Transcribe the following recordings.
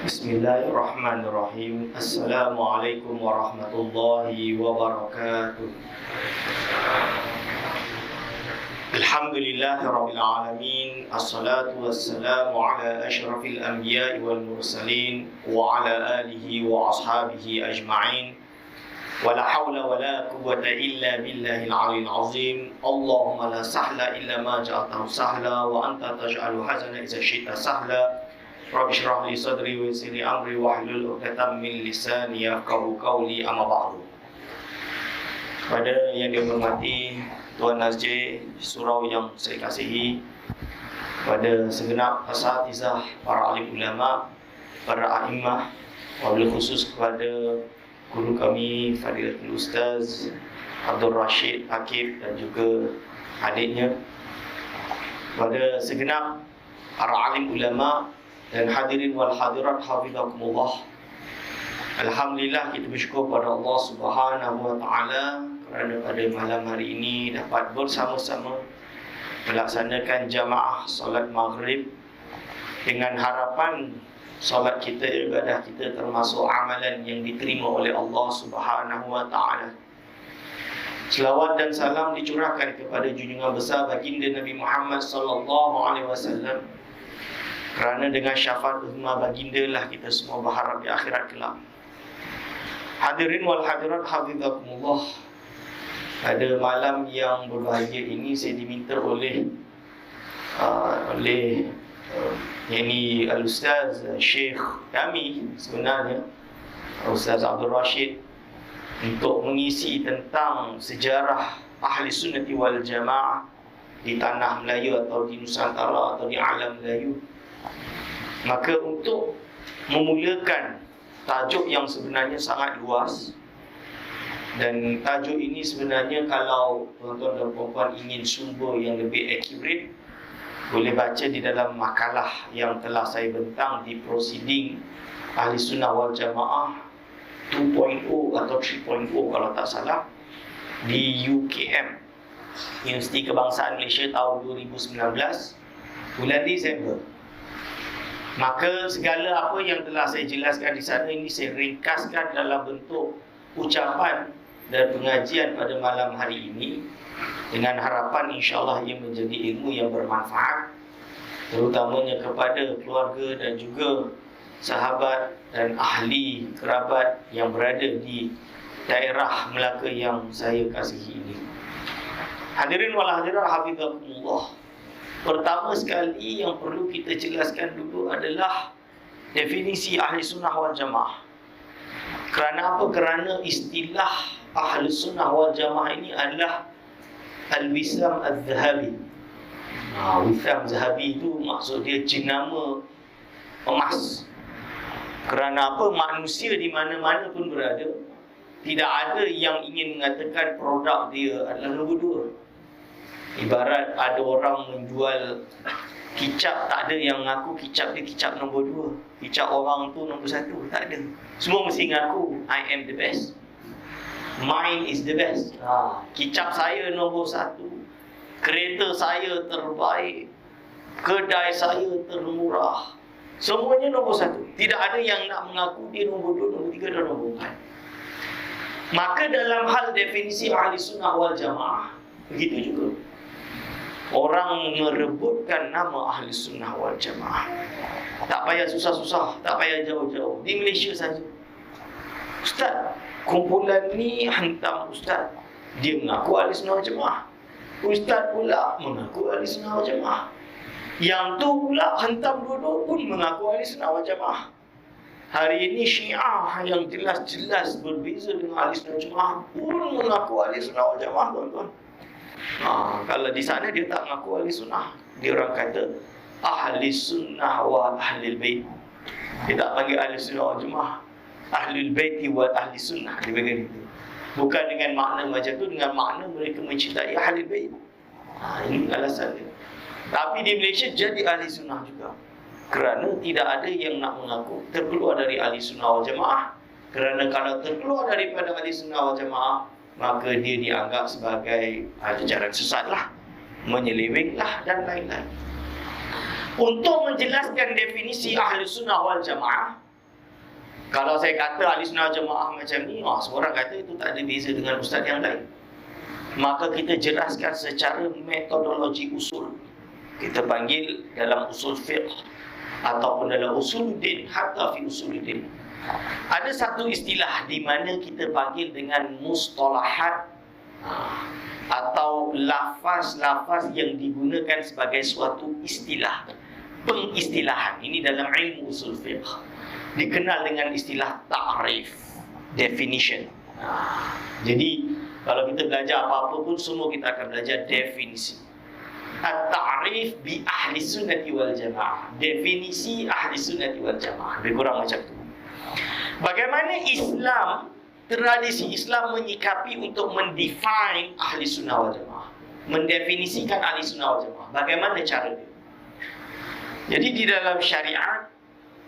Bismillahirrahmanirrahim. Assalamualaikum warahmatullahi wabarakatuh. Alhamdulillahi rabbil alamin. Assalatu wassalamu ala asyrafil anbiya'i wal mursalin wa ala alihi wa ashabihi ajma'in. Wala hawla wala quwwata illa billahil aliyyil azim. Allahumma la sahla illa ma ja'altahu sahla wa anta taj'alul hazana idza syi'ta sahla. Rabbi shrah li sadri wa yassir li amri wahlul 'uqdatam min lisani yafqahu qawli, amma ba'du. Pada yang dihormati Tuan Nazir, surau yang saya kasihi, pada segenap asatizah, para alim ulama, para a'immah, wabil khusus kepada guru kami Fadilatul Ustaz Abdul Rashid Akif dan juga adiknya, pada segenap para alim ulama dan hadirin wal hadirat hafizakumullah. Alhamdulillah, kita bersyukur pada Allah Subhanahu wa taala kerana pada malam hari ini dapat bersama-sama melaksanakan jamaah solat maghrib dengan harapan solat kita, ibadah kita termasuk amalan yang diterima oleh Allah Subhanahu wa taala. Selawat dan salam dicurahkan kepada junjungan besar baginda Nabi Muhammad sallallahu alaihi wasallam, kerana dengan syafaat uzma baginda lah kita semua berharap di akhirat kelak. Hadirin wal hadirat hafizakumullah, pada malam yang berbahagia ini saya diminta oleh yani Al-Ustaz Syekh kami sebenarnya, Ustaz Abdul Rashid, untuk mengisi tentang sejarah Ahli Sunnati wal Jamaah di tanah Melayu atau di Nusantara atau di alam Melayu. Maka untuk memulakan tajuk yang sebenarnya sangat luas, dan tajuk ini sebenarnya kalau tuan-tuan dan puan-puan ingin sumber yang lebih accurate, boleh baca di dalam makalah yang telah saya bentang di Proceeding Ahli Sunnah wal Jamaah 2.0 atau 3.0 kalau tak salah, di UKM, Universiti Kebangsaan Malaysia, tahun 2019 bulan Disember. Maka segala apa yang telah saya jelaskan di sana ini saya ringkaskan dalam bentuk ucapan dan pengajian pada malam hari ini, dengan harapan insya-Allah ia menjadi ilmu yang bermanfaat, terutamanya kepada keluarga dan juga sahabat dan ahli kerabat yang berada di daerah Melaka yang saya kasihi ini. Hadirin wal hadirat hafizakumullah, pertama sekali yang perlu kita jelaskan dulu adalah definisi Ahli Sunnah wal Jamaah. Kerana apa? Kerana istilah Ahli Sunnah wal Jamaah ini adalah Al-Wisam Al-Zahabi. Wisam Zahabi itu maksud dia jenama emas. Kerana apa? Manusia di mana-mana pun berada, tidak ada yang ingin mengatakan produk dia adalah nombor dua. Ibarat ada orang menjual kicap, tak ada yang mengaku kicap dia kicap nombor 2, kicap orang tu nombor 1, tak ada. Semua mesti mengaku I am the best, mine is the best. Kicap saya nombor 1, kereta saya terbaik, kedai saya termurah, semuanya nombor 1. Tidak ada yang nak mengaku dia nombor 2, nombor 3 dan nombor 4. Maka dalam hal definisi Ahli Sunnah wal Jamaah, begitu juga orang merebutkan nama Ahli Sunnah wal Jamaah. Tak payah susah-susah, tak payah jauh-jauh, di Malaysia saja. Ustaz, kumpulan ni hantam Ustaz, dia mengaku Ahli Sunnah wal Jamaah. Ustaz pula mengaku Ahli Sunnah wal Jamaah. Yang tu pula hantam dua-dua pun mengaku Ahli Sunnah wal Jamaah. Hari ini Syiah yang jelas-jelas berbeza dengan Ahli Sunnah wal Jamaah pun mengaku Ahli Sunnah wal Jamaah, tuan-tuan. Kalau di sana dia tak mengaku Ahli Sunnah, dia orang kata Ahli Sunnah wa Ahlul Bait. Dia tak panggil Ahli Sunnah wal Jamaah, Ahlul Baiti wa Ahli Sunnah, dia panggil itu. Bukan dengan makna macam tu, dengan makna mereka mencintai Ahlul Bait. Ini alasan dia. Tapi di Malaysia jadi Ahli Sunnah juga, kerana tidak ada yang nak mengaku terkeluar dari Ahli Sunnah wal Jamaah. Kerana kalau terkeluar daripada Ahli Sunnah wal Jamaah, maka dia dianggap sebagai ajaran sesat lah, menyeleweng lah dan lain-lain. Untuk menjelaskan definisi Ahli Sunnah wal Jamaah, Kalau saya kata ahli sunnah jemaah macam ni, seorang kata itu tak ada beza dengan ustaz yang lain. Maka kita jelaskan secara metodologi usul. Kita panggil dalam usul fiqh ataupun dalam usuluddin, hatta fi usuluddin. Ada satu istilah di mana kita panggil dengan mustalahat atau lafaz-lafaz yang digunakan sebagai suatu istilah, pengistilahan. Ini dalam ilmu usul fiqh dikenal dengan istilah ta'rif, definition. Jadi kalau kita belajar apa-apa pun, semua kita akan belajar definisi. At-ta'rif bi ahli sunnati wal jamaah. Definisi ahli sunnati wal jamaah. Lebih kurang macam tu. Bagaimana Islam, tradisi Islam menyikapi untuk mendefine ahli sunnah wal jamaah, mendefinisikan ahli sunnah wal jamaah. Bagaimana cara dia? Jadi di dalam syariat,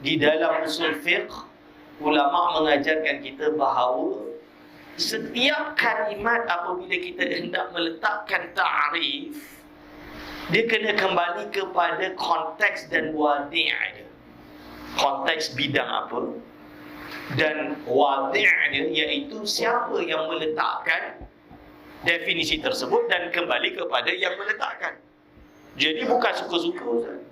di dalam usul fiqh, ulama mengajarkan kita bahawa setiap kalimat apabila kita hendak meletakkan ta'rif, dia kena kembali kepada konteks dan wadi' dia. Konteks bidang apa dan wadi' dia, iaitu siapa yang meletakkan definisi tersebut dan kembali kepada yang meletakkan. Jadi bukan suka-suka.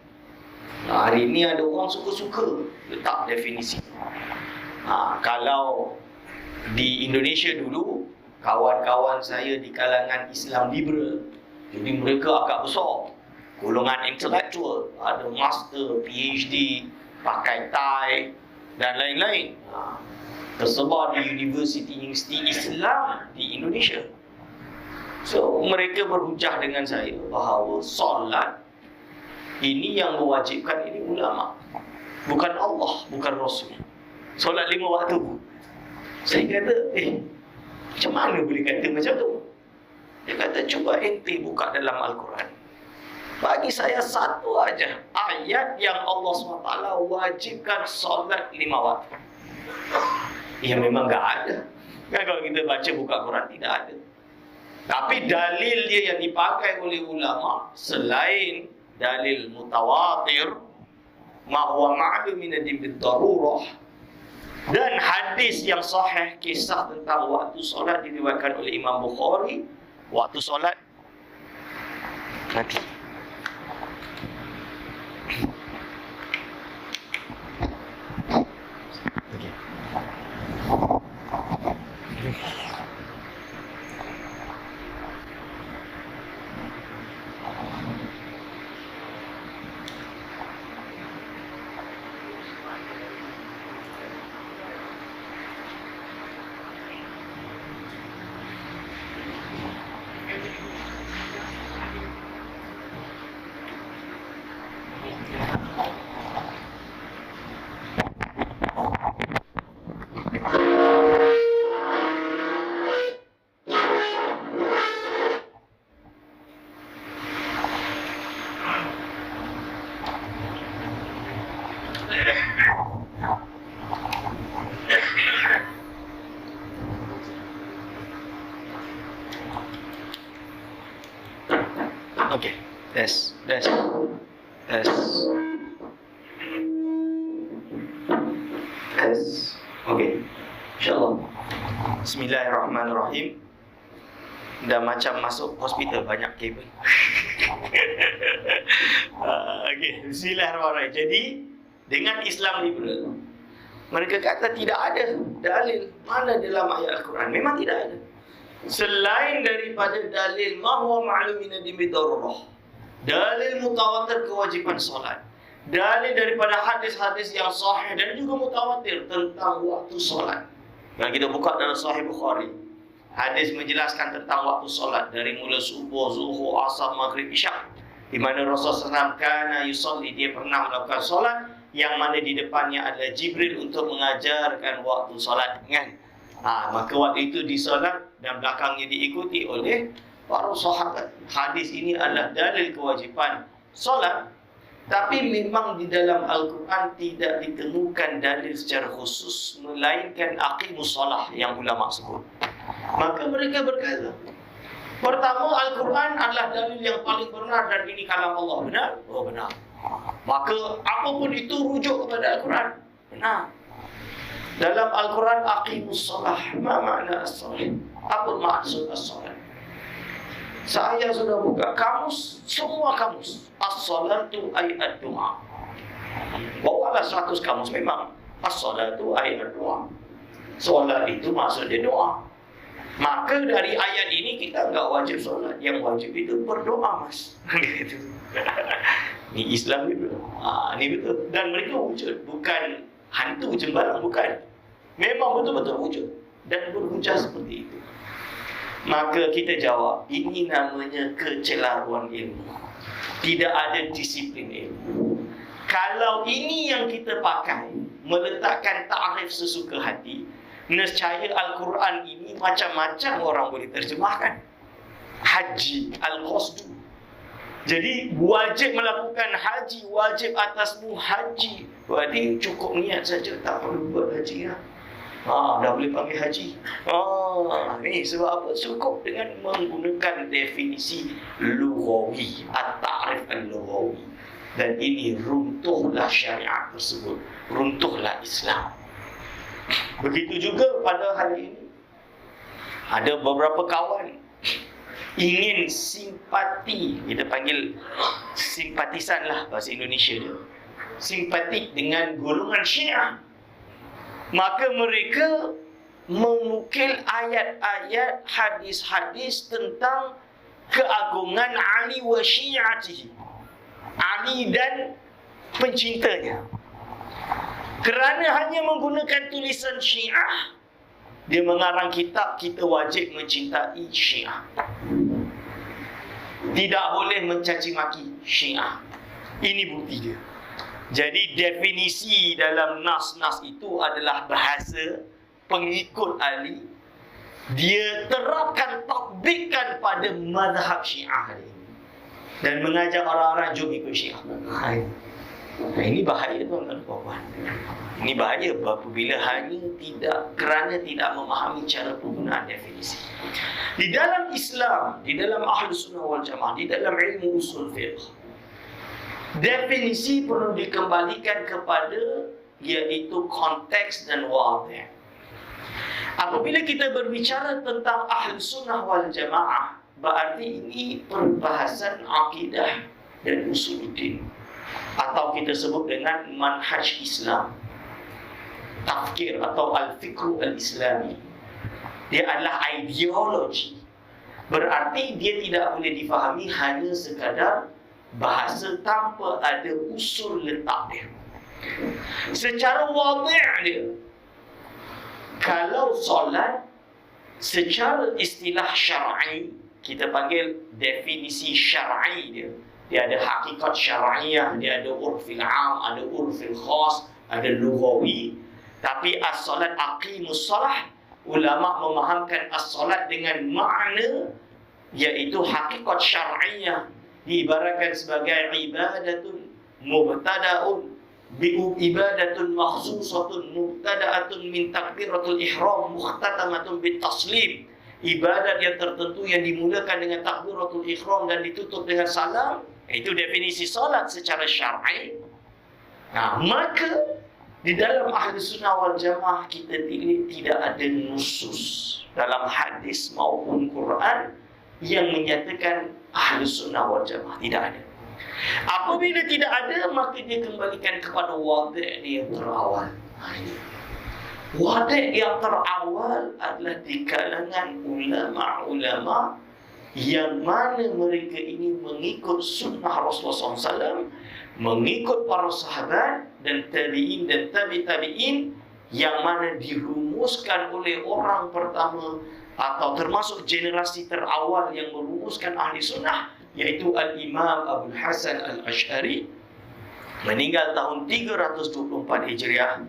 Hari ini ada orang suka-suka letak definisi. Kalau di Indonesia dulu, kawan-kawan saya di kalangan Islam liberal, jadi mereka agak besar, golongan intelektual, ada master, PhD, pakai tie dan lain-lain, tersebar di universiti-universiti Islam di Indonesia. So mereka berhujah dengan saya bahawa solat ini yang mewajibkan ini ulama, bukan Allah, bukan Rasul. Solat 5 waktu. Saya kata, macam mana boleh kata macam tu? Dia kata, cuba ente buka dalam Al-Quran. Bagi saya satu aja ayat yang Allah SWT wajibkan solat 5 waktu. Ya memang tak ada. Kan kalau kita baca buka Quran, tidak ada. Tapi dalil dia yang dipakai oleh ulama, selain dalil mutawatir, ma huwa ma'lum min ad-din bid-darurah, dan hadis yang sahih kisah tentang waktu solat diriwayatkan oleh Imam Bukhari, waktu solat nanti. Okay, tes. Okay, insyaAllah. Bismillahirrahmanirrahim. Dah macam masuk hospital, banyak kabel. Okay, bismillahirrahmanirrahim. Jadi, dengan Islam liberal, mereka kata tidak ada dalil mana dalam ayat Al-Quran. Memang tidak ada. Selain daripada dalil ma huwa ma'lum min ad-din bid-darurah, dalil mutawatir kewajiban solat, dalil daripada hadis-hadis yang sahih dan juga mutawatir tentang waktu solat. Yang kita buka dalam Sahih Bukhari, hadis menjelaskan tentang waktu solat dari mula subuh, zuhur, asar, maghrib, isyak, di mana Rasulullah SAW kana yusalli, dia pernah melakukan solat yang mana di depannya adalah Jibril untuk mengajarkan waktu solat, kan? Maka waktu itu disolat dan belakangnya diikuti oleh para sahabat. Hadis ini adalah dalil kewajiban solat, tapi memang di dalam Al-Quran tidak ditemukan dalil secara khusus, melainkan aqimus solah yang ulama sebut. Maka mereka berkata, pertama, Al-Quran adalah dalil yang paling benar dan ini kalam Allah. Benar? Oh benar. Maka apapun itu rujuk kepada Al-Quran. Benar. Dalam Al-Quran, aqimus salah. Ma makna as-salah? Apa maksud as-salah? Saya sudah buka kamus, semua kamus. As-salatu ay ad-du'a. Bawalah 100 kamus. Memang as-salatu ay ad-du'a. Solat itu maksudnya doa. Maka dari ayat ini kita enggak wajib solat. Yang wajib itu berdoa, Mas. Gitu. Ini Islam itu. Ini betul. Dan mereka wujud, bukan hantu jembalang, bukan. Memang betul-betul wujud dan berhujah seperti itu. Maka kita jawab, ini namanya kecelaruan ilmu. Tidak ada disiplin ilmu. Kalau ini yang kita pakai, meletakkan ta'rif sesuka hati, nescaya Al-Quran ini macam-macam orang boleh terjemahkan. Haji, al-qasdu. Jadi wajib melakukan haji, wajib atasmu haji. Berarti cukup niat saja, tak perlu buat haji lah. Dah boleh panggil haji. Ni sebab apa? Cukup dengan menggunakan definisi lughawi, at-ta'rif al-lughawi. Dan ini runtuhlah syariat tersebut, runtuhlah Islam. Begitu juga pada hari ini, ada beberapa kawan ingin simpati, kita panggil simpatisan lah bahasa Indonesia dia, simpatik dengan golongan Syiah. Maka mereka menukil ayat-ayat, hadis-hadis tentang keagungan Ali wa syi'atihi, Ali dan pencintanya. Kerana hanya menggunakan tulisan Syiah, dia mengarang kitab, kita wajib mencintai Syiah. Tidak boleh mencaci maki Syiah. Ini bukti dia. Jadi definisi dalam nas-nas itu adalah bahasa pengikut Ali. Dia terapkan, tatbikkan pada mazhab Syiah ini. Dan mengajak orang-orang jom ikut Syiah. Ini bahaya tuan-tuan dan puan-puan. Ini bahaya apabila hanya kerana tidak memahami cara penggunaan definisi. Di dalam Islam, di dalam Ahlus Sunnah wal Jamaah, di dalam ilmu usul fiqh, definisi perlu dikembalikan kepada iaitu konteks dan wadih. Apabila kita berbicara tentang Ahlus Sunnah wal Jamaah, berarti ini perbahasan akidah dan usuluddin, atau kita sebut dengan manhaj Islam, tafkir atau al-fikru al-islami. Dia adalah ideologi. Berarti dia tidak boleh difahami hanya sekadar bahasa tanpa ada usul letak dia. Secara wadih dia, kalau solat secara istilah syar'i, kita panggil definisi syar'i dia. Dia ada hakikat syar'iyah, dia ada urfil am, ada urfil khas, ada lughawi. Tapi as-salat, aqimus salah, ulama memahamkan as-salat dengan makna iaitu hakikat syar'iyah, diibaratkan sebagai ibadatun mubtada'un ibadatun makhsusatun mubtada'atun min takbiratul ihram mukhtatamatun bit taslim. Ibadat yang tertentu yang dimulakan dengan takbiratul ihram dan ditutup dengan salam. Itu definisi salat secara syar'i. Maka di dalam Ahlus Sunnah wal Jamaah kita tidak ada nusus dalam hadis maupun Quran yang menyatakan Ahlus Sunnah wal Jamaah. Tidak ada. Apabila tidak ada, maka dia kembalikan kepada wadih yang terawal. Wadih yang terawal adalah di kalangan ulama-ulama yang mana mereka ini mengikut sunnah Rasulullah SAW, mengikut para sahabat dan tabi'in dan tabi'in, yang mana dirumuskan oleh orang pertama atau termasuk generasi terawal yang merumuskan ahli sunnah, yaitu Al-Imam Abu Hasan Al-Ash'ari, meninggal tahun 324 Hijriah.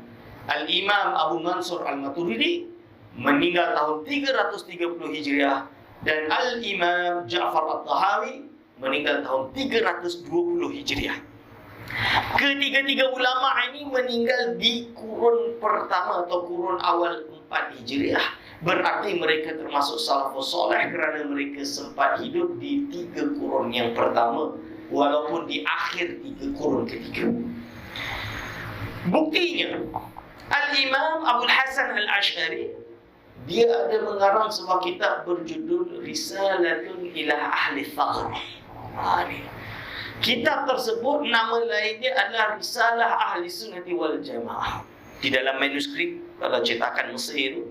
Al-Imam Abu Mansur Al-Maturidi, meninggal tahun 330 Hijriah. Dan Al-Imam Ja'far At-Tahawi, meninggal tahun 320 Hijriah. Ketiga-tiga ulama ini meninggal di kurun pertama atau kurun awal 4 Hijriah. Berarti mereka termasuk salafus soleh kerana mereka sempat hidup di 3 kurun yang pertama, walaupun di akhir 3 kurun ketiga. Buktinya, Al-Imam Abdul Hasan Al-Ash'ari, dia ada mengarang sebuah kitab berjudul Risalatun ila Ahli Thaqr. Kitab tersebut nama lainnya adalah Risalah Ahli Sunnati wal Jamaah. Di dalam manuskrip, kalau cetakan Mesir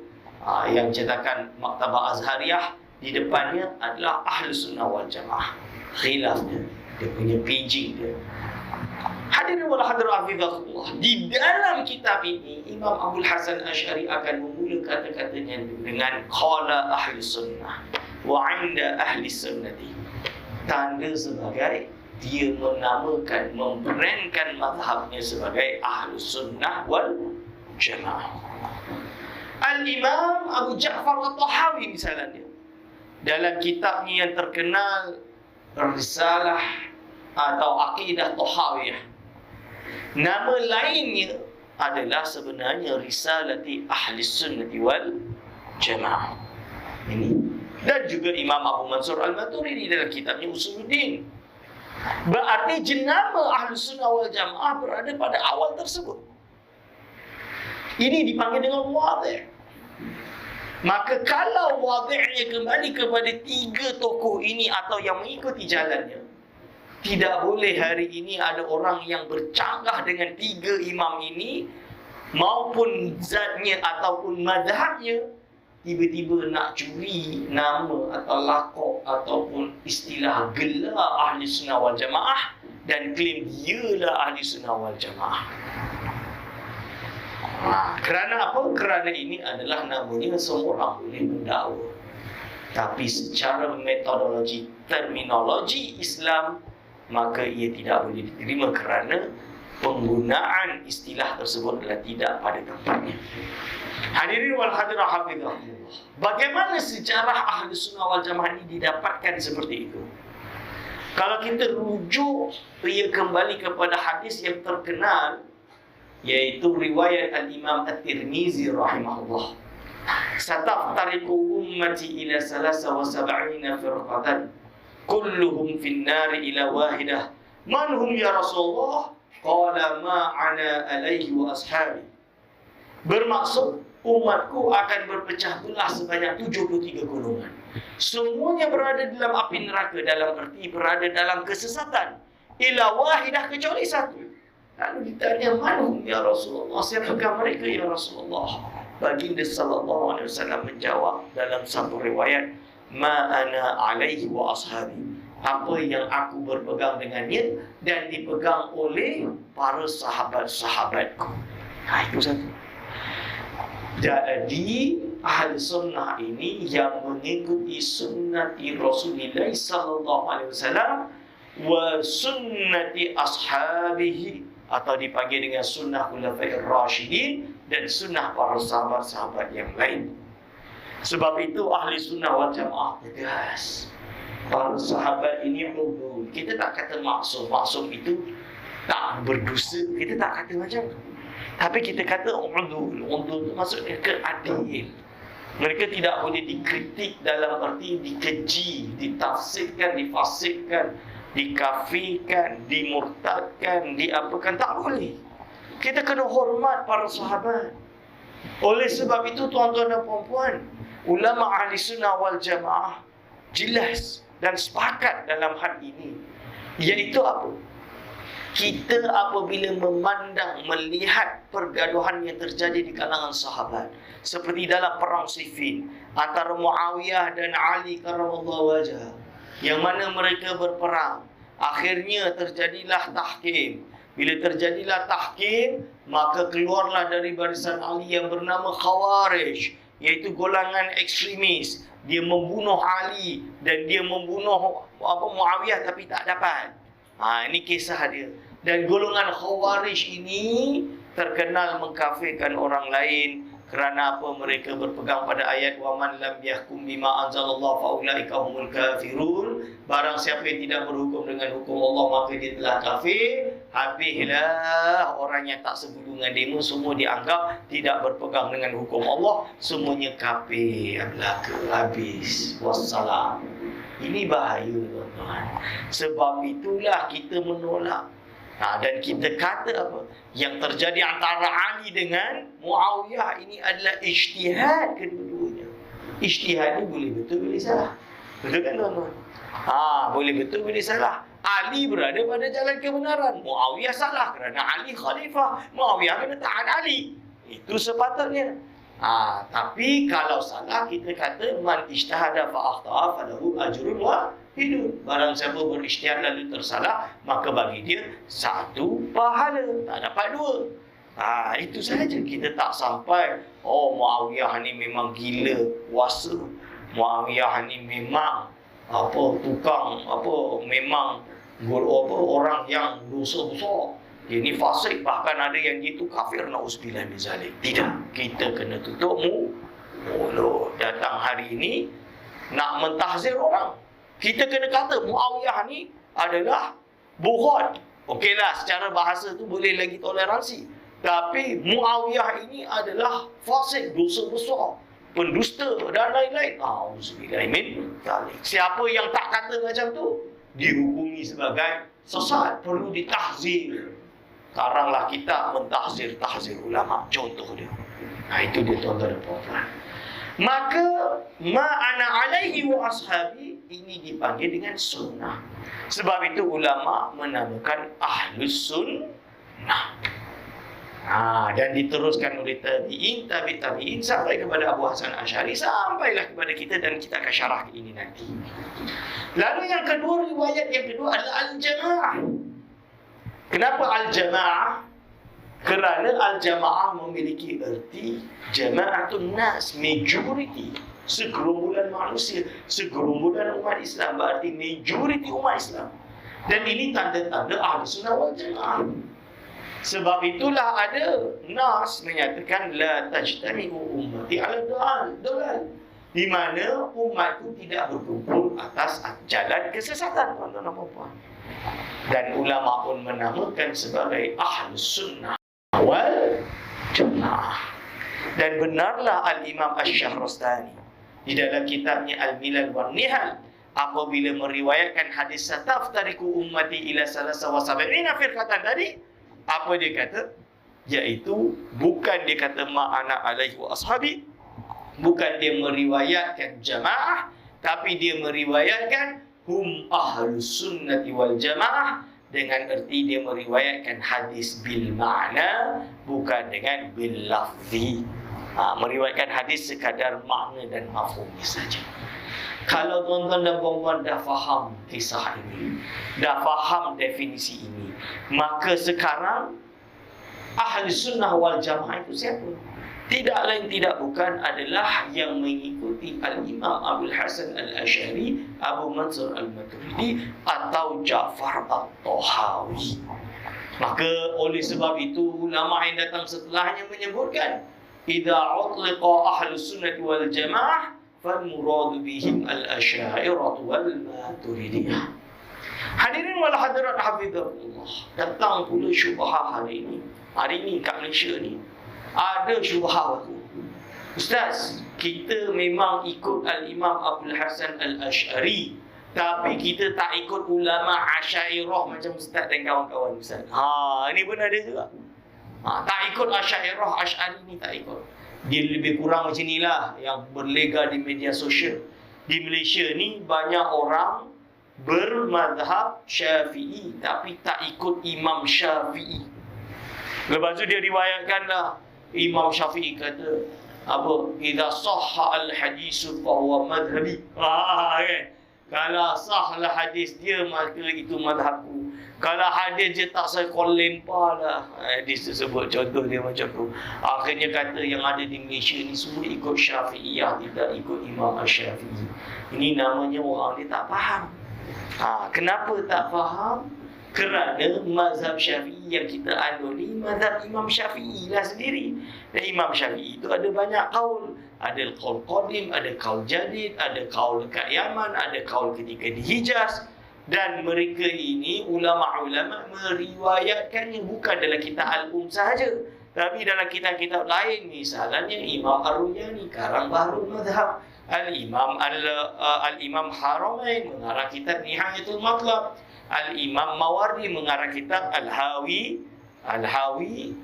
yang cetakan Maktabah Azhariyah, di depannya adalah Ahli Sunnah wal Jamaah. Khilaf dia punya paging dia. Hadirin wal hadirat hafizahullah, di dalam kitab ini Imam Abdul Hasan Ash'ari akan memula kata-katanya dengan qala ahli sunnah wa 'inda ahli sunnati. Tanda sebagai dia menamakan, membrandkan mazhabnya sebagai ahli sunnah wal jamaah. Al-Imam Abu Ja'far At-Tahawi misalnya, dalam kitabnya yang terkenal Risalah atau Aqidah Tahawiyah, nama lainnya adalah sebenarnya Risalati Ahli Sunnati wal Jamaah. Ini. Dan juga Imam Abu Mansur Al-Maturidi dalam kitabnya Usuluddin. Berarti jenama Ahli Sunnah wal Jamaah berada pada awal tersebut. Ini dipanggil dengan wadih. Maka kalau wadihnya kembali kepada tiga tokoh ini atau yang mengikuti jalannya, tidak boleh hari ini ada orang yang bercanggah dengan tiga imam ini maupun zatnya ataupun madhabnya, tiba-tiba nak curi nama atau laqab ataupun istilah gelar ahli sunnah wal jamaah dan klaim dialah ahli sunnah wal jamaah. Kerana apa? Kerana ini adalah namanya semua orang boleh mendakwa, tapi secara metodologi, terminologi Islam, maka ia tidak boleh diterima kerana penggunaan istilah tersebut adalah tidak pada tempatnya. Hadirin wal hadirat hafizahullah, bagaimana sejarah ahli sunnah wal jamaah ini didapatkan seperti itu? Kalau kita rujuk, ia kembali kepada hadis yang terkenal, yaitu riwayat Al-Imam At-Tirmizi rahimahullah. Sataftariqu ummati ila 73 firqatan kulluhum fin nari ila wahidah. Man hum ya Rasulullah? Qala ma ana alaihi wa ashabi. Bermaksud umatku akan berpecah belah sebanyak 73 golongan. Semuanya berada dalam api neraka, dalam arti berada dalam kesesatan. Ila wahidah, kecuali satu. Lalu ditanya, manhum ya Rasulullah? Siapakah mereka ya Rasulullah? Baginda sallallahu alaihi wasallam menjawab dalam satu riwayat, ma ana alaihi wa ashabi. Apa yang aku berpegang dengannya dan dipegang oleh para sahabat-sahabatku. Itu satu. Jadi ahli sunnah ini yang mengikuti sunnati Rasulullah sallallahu alaihi wasallam wa sunnati ashabihi, atau dipanggil dengan sunnah khulafair rasyidin dan sunnah para sahabat-sahabat yang lain. Sebab itu ahli sunnah wal jamaah tegas. Para sahabat ini udul. Kita tak kata maksum. Maksum itu tak berdosa. Kita tak kata macam tu. Tapi kita kata udul. Udul itu maksudnya keadil. Mereka tidak boleh dikritik dalam arti dikeji, ditafsirkan, difasidkan, dikafirkan, dimurtadkan, diapakan. Tak boleh. Kita kena hormat para sahabat. Oleh sebab itu, tuan-tuan dan puan-puan, ulama ahli sunnah wal jamaah jelas dan sepakat dalam hal ini. Iaitu apa? Kita apabila memandang, melihat pergaduhan yang terjadi di kalangan sahabat, seperti dalam perang Siffin antara Muawiyah dan Ali karramallahu wajhah, yang mana mereka berperang, akhirnya terjadilah tahkim. Bila terjadilah tahkim, maka keluarlah dari barisan Ali yang bernama Khawarij, iaitu golongan ekstremis. Dia membunuh Ali dan dia membunuh Muawiyah tapi tak dapat. Ini kisah dia. Dan golongan Khawarij ini terkenal mengkafirkan orang lain. Kerana apa? Mereka berpegang pada ayat wa man lam yahkum bima anzalallahu fa ulaika humul kafirun. Barang siapa yang tidak berhukum dengan hukum Allah, maka dia telah kafir. Habislah orang yang tak sebut dengan demo, semua dianggap tidak berpegang dengan hukum Allah, semuanya kafir. Belaka, habis. Wassalam. Ini bahaya, tuan-tuan. Sebab itulah kita menolak Dan kita kata apa? Yang terjadi antara Ali dengan Muawiyah ini adalah ijtihad kedua-duanya. Ijtihad ni boleh betul, boleh salah. Betul kan tuan-tuan? Boleh betul, boleh salah. Ali berada pada jalan kebenaran. Muawiyah salah kerana Ali khalifah. Muawiyah kena taat Ali. Itu sepatutnya. Tapi kalau salah, kita kata man ijtahada fa akhta'a falahu ajrun wahidun. Barang siapa berijtihad lalu tersalah, maka bagi dia satu pahala, tak dapat dua. Itu sahaja. Kita tak sampai Muawiyah ni memang gila kuasa. Muawiyah ni memang memang orang yang dosa besar. Dia ni fasik, bahkan ada yang gitu kafir, na'udzubillah min zalik. Tidak, kita kena tutup mulut. Datang hari ini nak mentahzir orang, kita kena kata Muawiyah ni adalah bukhot. Okeylah, secara bahasa tu boleh lagi toleransi. Tapi Muawiyah ini adalah fasik, dosa besar, pendusta dan lain-lain. Na'udzubillah min zalik. Siapa yang tak kata macam tu, dihukumi sebagai sesat, perlu ditahzir. Sekaranglah kita mentahzir ulama. Contoh dia. Itu dia tuan-tuan dan puan-puan. Maka ma'ana alaihi wa ashabi ini dipanggil dengan sunnah. Sebab itu ulama menamakan ahlus sunnah. Dan diteruskan oleh tabi'in sampai kepada Abu Hasan Asy'ari, sampailah kepada kita, dan kita akan syarah ini nanti. Lalu yang kedua, riwayat yang kedua adalah al-jamaah. Kenapa al-jamaah? Kerana al-jamaah memiliki erti jama'atun nas, majority, segerombolan manusia, segerombolan umat Islam, berarti majority umat Islam. Dan ini tanda-tanda ahli sunnah wal jamaah. Sebab itulah ada nas menyatakan la tajtami'u ummati ala dalal, di mana umat itu tidak berkumpul atas jalan kesesatan, tuan-tuan dan puan-puan. Dan ulama pun menamakan sebagai ahlus sunnah wal jamaah. Dan benarlah Al-Imam Asy-Syahrastani di dalam kitabnya Al-Milal wan Nihal apabila meriwayatkan hadis sataftariku ummati ila salasa wa sab'ina firqatan tadi, apa dia kata? Iaitu bukan dia kata ma'ana alaihi wa ashabi, bukan dia meriwayatkan jamaah, tapi dia meriwayatkan hum ahlus sunnati wal jamaah, dengan erti dia meriwayatkan hadis bil ma'na, bukan dengan bil lafzi. Meriwayatkan hadis sekadar makna dan mafhumnya saja. Kalau tuan-tuan dan puan-puan dah faham kisah ini, dah faham definisi ini, maka sekarang ahli sunnah wal jamaah itu siapa? Tidak lain tidak bukan adalah yang mengikuti Al-Imam Abul Hasan Al-Asy'ari, Abu Mansur Al-Maturidi, atau Ja'far At-Tahawi. Maka oleh sebab itu ulama yang datang setelahnya menyebutkan idza utliqa ahlus sunnah wal jamaah fal muradu bihim al-asy'ariyah wal maturidiyah. Hadirin wal hadirat hafizahullah, datang pula syubhah hari ini. Hari ini kat Malaysia ni ada syubhah baru. Ustaz, kita memang ikut Al-Imam Abdul Hasan Al-Asy'ari, tapi kita tak ikut ulama Asy'ariyah macam Ustaz dan kawan-kawan Ustaz. Ini pun ada juga. Tak ikut Asy'ariyah, Asy'ari ni tak ikut. Dia lebih kurang macam inilah yang berlega di media sosial. Di Malaysia ni banyak orang bermazhab Syafi'i tapi tak ikut Imam Syafi'i. Lepas tu dia riwayatkanlah Imam Syafi'i kata apa, idza sahha al-hadis fa huwa madhhabi. Kan? Kalau sahlah hadis dia, maka itu mazhabku. Kalau hadis dia tak sah, kau lemparlah. Hadis tersebut, contoh dia macam tu. Akhirnya kata yang ada di Malaysia ni semua ikut Syafi'iyah, tidak ikut Imam Asy-Syafi'i. Ini namanya orang dia tak faham. Kenapa tak faham? Kerana mazhab Syafi'i yang kita anut ni mazhab Imam Syafi'i lah sendiri. Dan Imam Syafi'i itu ada banyak kaul. Ada kaul qadim, ada kaul jadid, ada kaul dekat Yaman, ada kaul ketika di Hijaz. Dan mereka ini ulama-ulama meriwayatkannya bukan dalam kitab Al-Sahaja, tapi dalam kitab-kitab lain. Misalnya Imam Ar-Ruyani, Karang Bahrul Madhab, Al-Imam Haramain mengarang kitab Nihayatul Matlab, Al-Imam Mawardi mengarang kitab Al-Hawi Hawi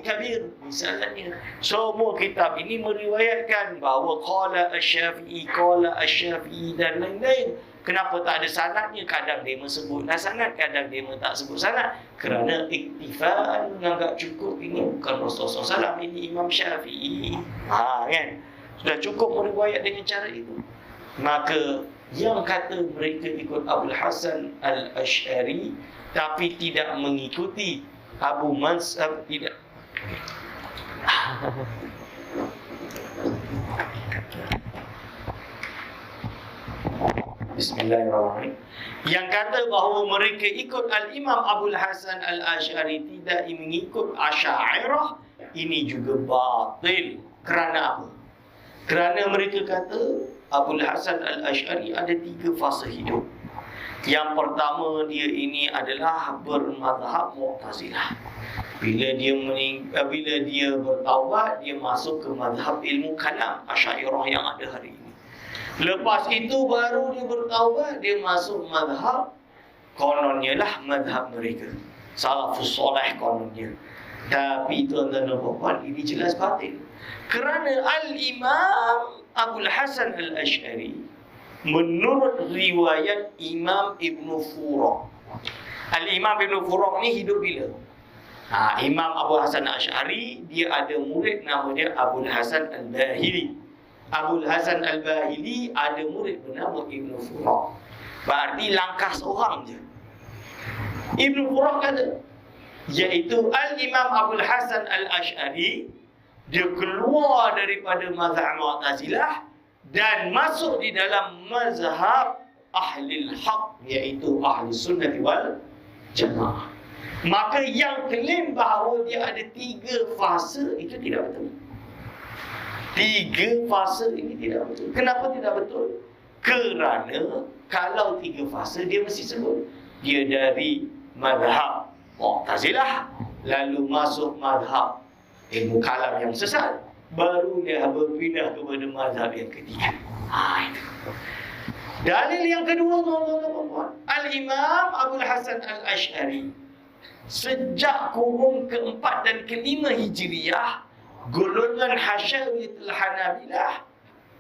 Kabir misalnya. Semua kitab ini meriwayatkan bahawa qala asy-Syafi'i dan lain-lain. Kenapa tak ada sanadnya? Kadang dia sebutlah sanad, kadang dia tak sebut sanad. Kerana iktifaan, menganggap cukup ini bukan Rasulullah SAW, ini Imam Syafi'i. Kan? Sudah cukup meriwayat dengan cara itu. Maka yang kata mereka ikut Abul Hasan Al-Asy'ari tapi tidak mengikuti Abu Mansur, tidak. Bismillahirrahmanirrahim. Yang kata bahawa mereka ikut Al-Imam Abul Hasan Al-Asy'ari tidak mengikut Asy'ariyah, ini juga batil. Kerana apa? Kerana mereka kata Abul Hasan Al-Asy'ari ada 3 fasa hidup. Yang pertama, dia ini adalah bermadhab Mu'tazilah. Bila dia bertaubat, dia masuk ke madhab ilmu kalam Asy'ariyah yang ada hari ini. Lepas itu baru dia bertaubat, dia masuk madhab, kononnya lah madhab mereka, Salafus Salih kononnya. Tapi tuan-tuan dan puan, ini jelas batil. Kerana Al-Imam Abul Hasan Al-Asy'ari menurut riwayat Imam Ibn Furaq. Al-Imam Ibn Furaq ni hidup bila? Imam Abu Hasan Al-Asy'ari, dia ada murid nama dia Abul Hasan Al-Bahili. Abul Hasan Al-Bahili ada murid bernama Ibn Furaq. Berarti langkah seorang je. Ibn Furaq kata, iaitu Al-Imam Abul Hasan Al-Asy'ari, dia keluar daripada mazhab Mu'tazilah dan masuk di dalam mazhab Ahlul Haq, iaitu Ahli Sunnah wal Jamaah. Maka yang klaim bahawa dia ada 3 fasa, itu tidak betul. 3 fasa ini tidak betul. Kenapa tidak betul? Kerana kalau 3 fasa, dia mesti sebut dia dari mazhab Mu'tazilah, lalu masuk mazhab ilmu kalam yang sesat, baru dia berpindah kepada mazhab yang ketiga. Itu. Dalil yang kedua, tuan-tuan, Al-Imam Abul Hasan Al-Asy'ari sejak kurun keempat dan kelima Hijriyah, golongan Hasyawiyatul Hanabilah,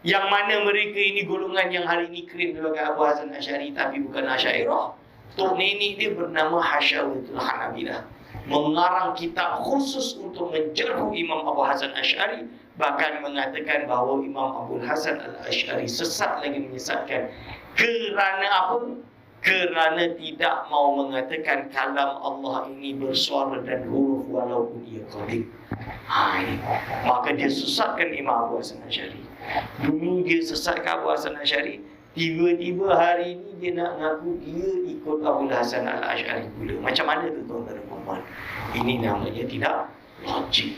yang mana mereka ini golongan yang hari ini klaim sebagai Abu Hasan Asy'ari tapi bukan Asy'ariyah. Tok nenek dia bernama Hasyawiyatul Hanabilah, mengarang kitab khusus untuk menjerhu Imam Abu Hasan Asy'ari, bahkan mengatakan bahawa Imam Abul Hasan Al-Asy'ari sesat lagi menyesatkan. Kerana apa? Kerana tidak mau mengatakan kalam Allah ini bersuara dan huruf walaupun ia qadim. Maka dia sesatkan Imam Abu Hasan Asy'ari. Dulu dia sesatkan Abu Hasan Asy'ari, tiba-tiba hari ini dia nak ngaku dia ikut Abul Hasan Al-Asy'ari pula. Macam mana tu tuan-tuan dan puan? Ini namanya tidak logik.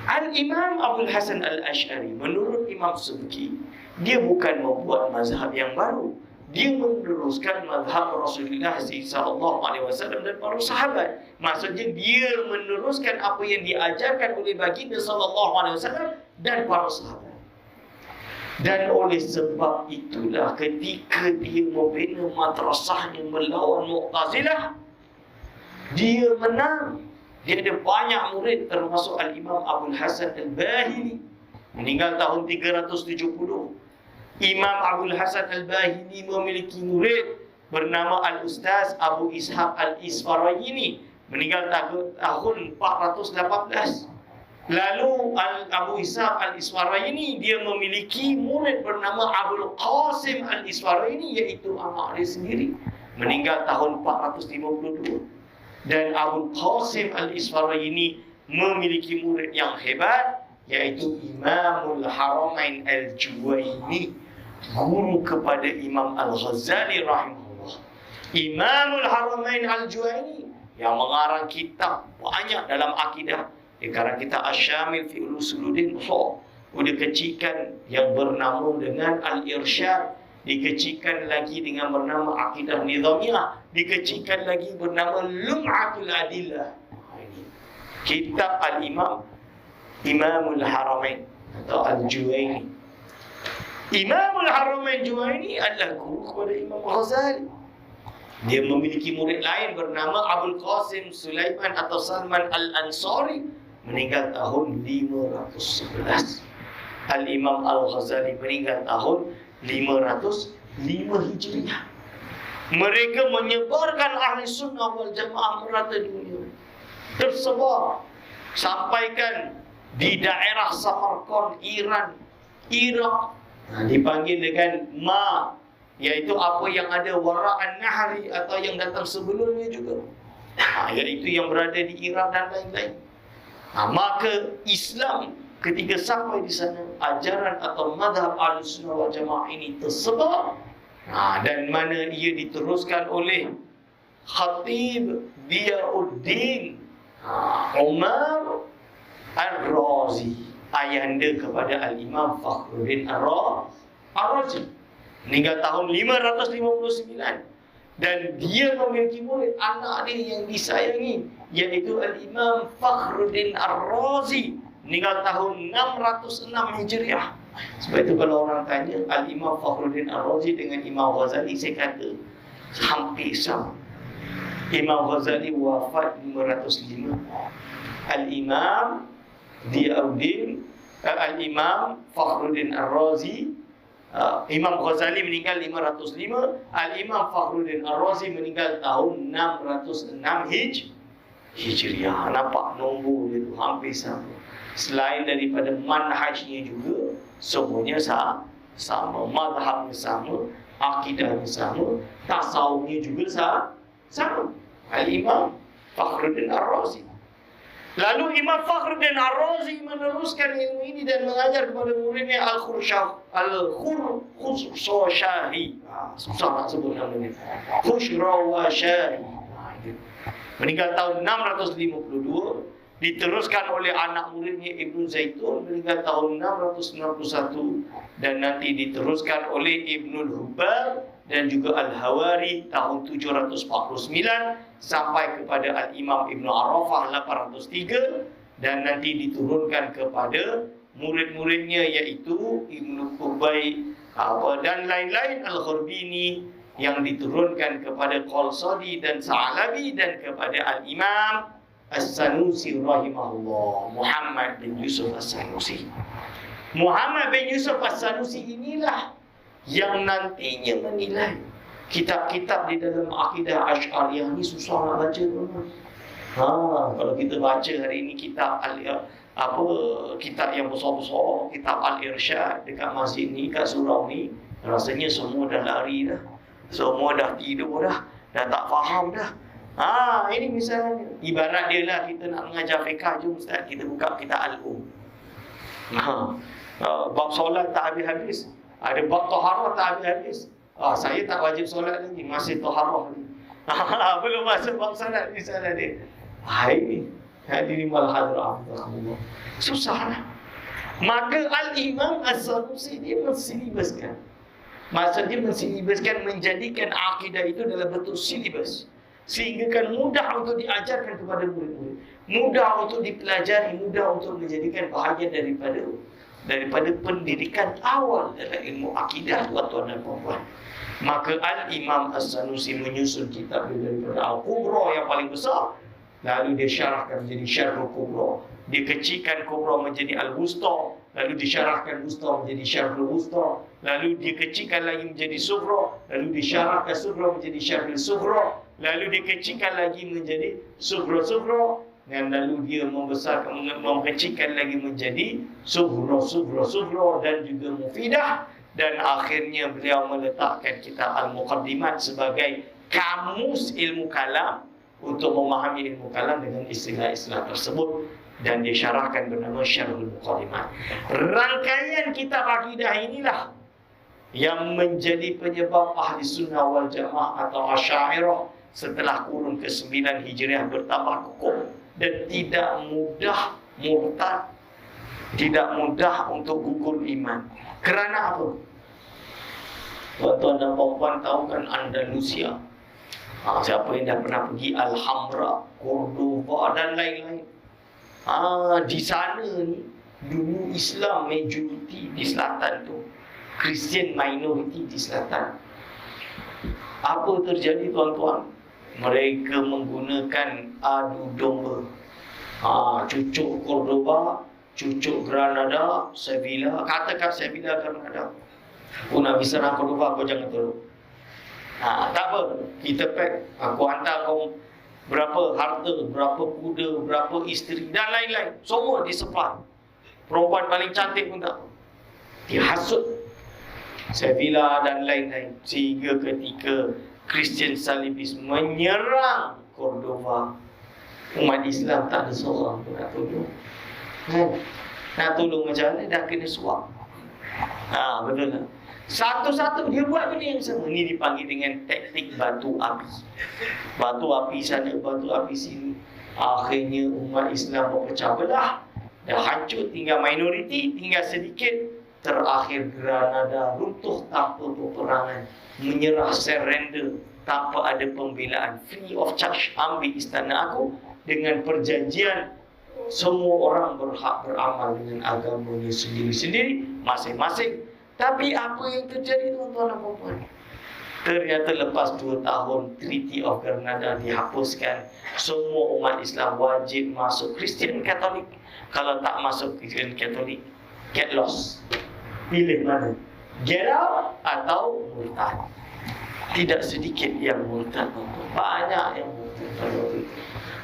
Al-Imam Abul Hasan Al-Asy'ari menurut Imam Subki, dia bukan membuat mazhab yang baru. Dia meneruskan mazhab Rasulullah SAW dan para sahabat. Maksudnya dia meneruskan apa yang diajarkan oleh baginda SAW dan para sahabat. Dan oleh sebab itulah ketika dia membina madrasahnya melawan Mu'tazilah, dia menang. Dia ada banyak murid, termasuk Al-Imam Abul Hasan Al-Bahili, meninggal tahun 370. Imam Abul Hasan Al-Bahili memiliki murid bernama Al-Ustaz Abu Ishaq Al-Isfarayini, meninggal tahun 418. Lalu Abu Ishaq Al-Isfarayini, dia memiliki murid bernama Abul Qasim Al-Isfarayini, iaitu anak dia sendiri, meninggal tahun 452. Dan Abul Qasim Al-Isfarayini memiliki murid yang hebat, iaitu Imamul Haramain Al-Juwaini, guru kepada Imam Al-Ghazali rahimahullah. Imamul Haramain Al-Juwaini yang mengarang kitab banyak dalam akidah. Dia karang kitab Asy-Syamil fi Usuluddin Ushul. Dia kecilkan yang bernama dengan Al-Irsyad, dikecilkan lagi dengan bernama Aqidah Nizamiyah, dikecilkan lagi bernama Lum'atul Adillah. Kitab Al-Imam Imamul Haramain atau Al-Juwaini. Imamul Haramain Juwaini adalah guru kepada Imam Ghazali. Dia memiliki murid lain bernama Abul Qasim Sulaiman atau Salman Al-Ansari, meninggal tahun 511. Al-Imam Al-Ghazali meninggal tahun 505 Hijriah. Mereka menyebarkan ahli sunnah wal jamaah merata dunia, tersebar, sampaikan di daerah Samarkand, Iran, Iraq. Dipanggil dengan ma, iaitu apa yang ada wara'an nahri atau yang datang sebelumnya juga, iaitu yang berada di Irak dan lain-lain. Maka Islam ketika sampai di sana, ajaran atau madhab Ahlussunnah wal Jamaah ini tersebar, dan mana ia diteruskan oleh Khatib Diyauddin Umar Ar-Razi, ayahanda kepada Al-Imam Fakhruddin Ar-Razi, meninggal tahun 559. Dan dia memiliki murid, anak dia yang disayangi, iaitu Al-Imam Fakhruddin Ar-Razi, meninggal tahun 606 Hijriah. Sebab itu kalau orang tanya Al-Imam Fakhruddin Ar-Razi dengan Imam Ghazali, saya kata hampir sama. Imam Ghazali wafat 505. Al-Imam Diyauddin, Al-Imam Fakhruddin Ar-Razi, Imam Ghazali meninggal 505, Al-Imam Fakhruddin Ar-Razi meninggal tahun 606 Hijriah. Nampak nombor itu hampir sama. Selain daripada manhajnya juga, semuanya sama, madhabnya sama, akidahnya sama, tasawufnya juga sama. Al-Imam Fakhruddin Ar-Razi. Lalu Imam Fakhruddin Ar-Razi meneruskan ilmu ini dan mengajar kepada muridnya Al-Khurshashahi. Susah nak sebut namanya. Khusrawashahi. Meninggal tahun 652. Diteruskan oleh anak muridnya Ibnu Zaitun, meninggal tahun 691. Dan nanti diteruskan oleh Ibnul Hubal dan juga Al-Hawari tahun 749, sampai kepada Al-Imam Ibnu Arafah 803, dan nanti diturunkan kepada murid-muridnya iaitu Ibnu Ubay dan lain-lain, Al-Gharbini, yang diturunkan kepada Qalsadi dan Sa'labi, dan kepada Al-Imam As-Sanusi rahimahullah, Muhammad bin Yusuf As-Sanusi. Muhammad bin Yusuf As-Sanusi inilah yang nantinya menilai kitab-kitab di dalam akidah Asy'ariyah ni susah nak baca tuan. Kalau kita baca hari ini kitab kitab yang besar-besar, kitab Al-Irsyad dekat masjid ni, kat surau ni, rasanya semua dah lari dah. Semua dah tidur dah tak faham dah. Ini misalnya ibarat dia lah, kita nak mengajar fiqh, jom ustaz kita buka kitab Al-Um. Bab solat tak habis-habis, ada bab taharah tak habis-habis. Saya tak wajib solat lagi, masih taharah lagi. Belum masuk bab solat misalnya dia. Ini hadirin wal hadirat, susah lah. Maka Al-Imam As-Sanusi dia mensilibuskan. Maksudnya mensilibuskan, menjadikan akidah itu dalam bentuk silibus, sehingga kan mudah untuk diajarkan kepada murid-murid, mudah untuk dipelajari, mudah untuk menjadikan bahagian daripada pendidikan awal dalam ilmu akidah, tuan-tuan dan puan-puan. Maka Al-Imam As-Sanusi menyusun kitab daripada Al-Kubra yang paling besar, lalu dia syarahkan menjadi Syarhul Kubra. Dia kecilkan Kubra menjadi Al-Wusta, lalu disyarahkan Wusta menjadi Syarhul Wusta, lalu dia kecilkan lagi menjadi Sughra, lalu disyarahkan Sughra menjadi Syarhul Sughra, lalu dikecilkan lagi menjadi Sughra, dan lalu dia mengkecilkan lagi menjadi Sughra, dan juga Mufidah, dan akhirnya beliau meletakkan kitab Al-Muqaddimat sebagai kamus ilmu kalam untuk memahami ilmu kalam dengan istilah-istilah tersebut, dan disyarahkan bernama Syarhul Muqaddimat. Rangkaian kitab akidah inilah yang menjadi penyebab Ahli Sunnah wal Jamaah atau Asy'ariyah setelah kurun ke-9 Hijriah bertambah kukuh dan tidak mudah murtad, tidak mudah untuk gugur iman. Kerana apa? Tuan-tuan dan puan-puan tahu kan Andalusia. Siapa yang dah pernah pergi Alhambra, Cordoba dan lain-lain. Di sana ni dulu Islam majoriti di selatan tu, Kristian minoriti di selatan. Apa terjadi tuan-tuan? Mereka menggunakan adu domba. Cucuk Cordoba, cucuk Granada, Sevilla. Katakan Sevilla Granada. Aku nak pergi serang Cordoba, kau jangan tolong. Tak apa, kita pack. Aku hantar kau berapa harta, berapa kuda, berapa isteri dan lain-lain. Semua disupply. Perempuan paling cantik pun tak. Dihasut Sevilla dan lain-lain. Sehingga ketika Christian Salibis menyerang Cordoba, umat Islam tak ada seorang pun nak tolong. Nak tolong macam mana? Dah kena suap. Betul tak? Satu-satu dia buat benda yang sama. Ini dipanggil dengan taktik batu api. Batu api sana, batu api sini. Akhirnya umat Islam berpecah belah. Dah hancur, tinggal minoriti, tinggal sedikit. Terakhir Granada runtuh tanpa peperangan. Menyerah, surrender tanpa ada pembelaan. Free of charge, ambil istana aku. Dengan perjanjian semua orang berhak beramal dengan agamanya sendiri-sendiri, masing-masing. Tapi apa yang terjadi tuan-tuan dan puan-puan? Ternyata lepas 2 tahun Treaty of Granada dihapuskan. Semua umat Islam wajib masuk Kristian Katolik. Kalau tak masuk Kristian Katolik, get lost. Pilih mana? Get out atau murtad. Tidak sedikit yang murtad, banyak yang murtad.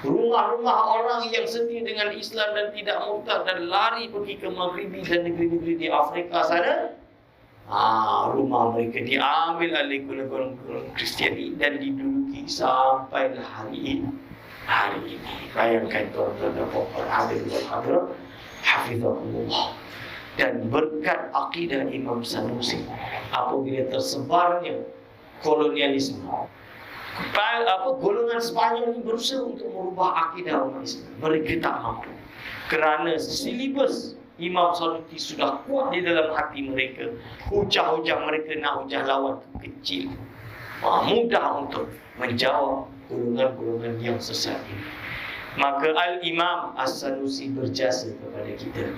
Rumah-rumah orang yang setia dengan Islam dan tidak murtad dan lari pergi ke Maghribi dan negeri-negeri di Afrika sana, rumah mereka diambil oleh golongan Kristiani dan diduduki sampailah hari ini. Bayangkan tuan-tuan dan puan-puan hadirin wal hadirat, hafizahullah. Dan berkat akidah Imam Sanusi, apabila tersebarnya kolonialisme, golongan Spanyol ini berusaha untuk merubah akidah umat Islam. Mereka tak mampu kerana silibus Imam Sanusi sudah kuat di dalam hati mereka. Hujah-hujah mereka nak hujah lawan kecil, mudah untuk menjawab golongan-golongan yang sesat ini. Maka Al-Imam As-Sanusi berjasa kepada kita.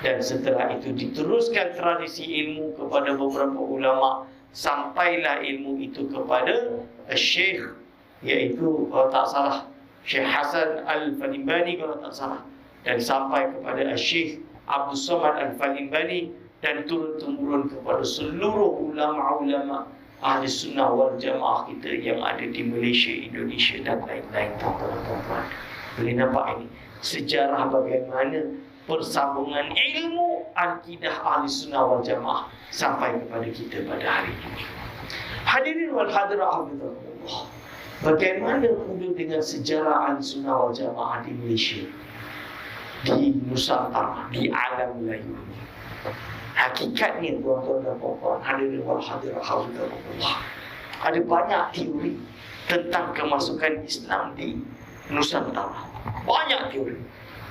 Dan setelah itu diteruskan tradisi ilmu kepada beberapa ulama. Sampailah ilmu itu kepada Syekh, iaitu kalau tak salah Syekh Hasan Al-Falimbani kalau tak salah. Dan sampai kepada Syekh Abdul Somad Al-Falimbani. Dan turun-temurun kepada seluruh ulama-ulama Ahli Sunnah wal Jamaah kita yang ada di Malaysia, Indonesia dan lain-lain. Tuan-tuan, boleh nampak ini sejarah bagaimana persambungan ilmu akidah Ahli Sunnah wal Jamaah sampai kepada kita pada hari ini. Hadirin wal hadirat hafizahullah, bagaimana pula dengan sejarah Ahli Sunnah wal Jamaah di Malaysia, di Nusantara, di alam Melayu ini? Hakikatnya tuan-tuan dan puan-puan hadirin wal hadirat hafizahullah, ada banyak teori tentang kemasukan Islam di Nusantara. Banyak teori.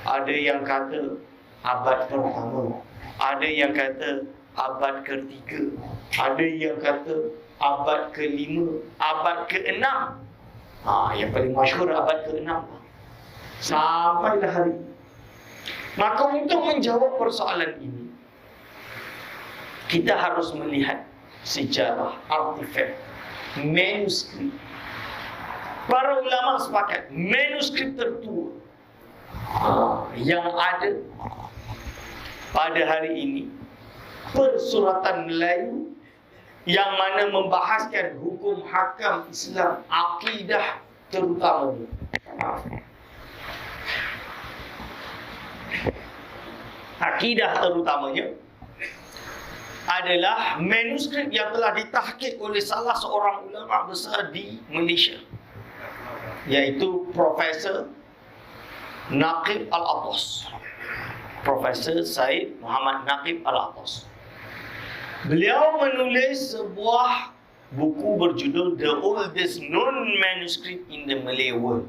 Ada yang kata abad pertama, ada yang kata abad ketiga, ada yang kata abad kelima, abad keenam. Yang paling masyhur abad keenam. Sampailah hari ini. Maka untuk menjawab persoalan ini, kita harus melihat sejarah, artifak, manuskrip. Para ulama sepakat manuskrip tertua yang ada pada hari ini, persuratan Melayu yang mana membahaskan hukum hakam Islam, akidah terutamanya. Akidah terutamanya adalah manuskrip yang telah ditahqiq oleh salah seorang ulama besar di Malaysia, yaitu Profesor Naqib Al-Atas, Profesor Said Muhammad Naqib Al-Atas. Beliau menulis sebuah buku berjudul The Oldest Known Manuscript in the Malay World,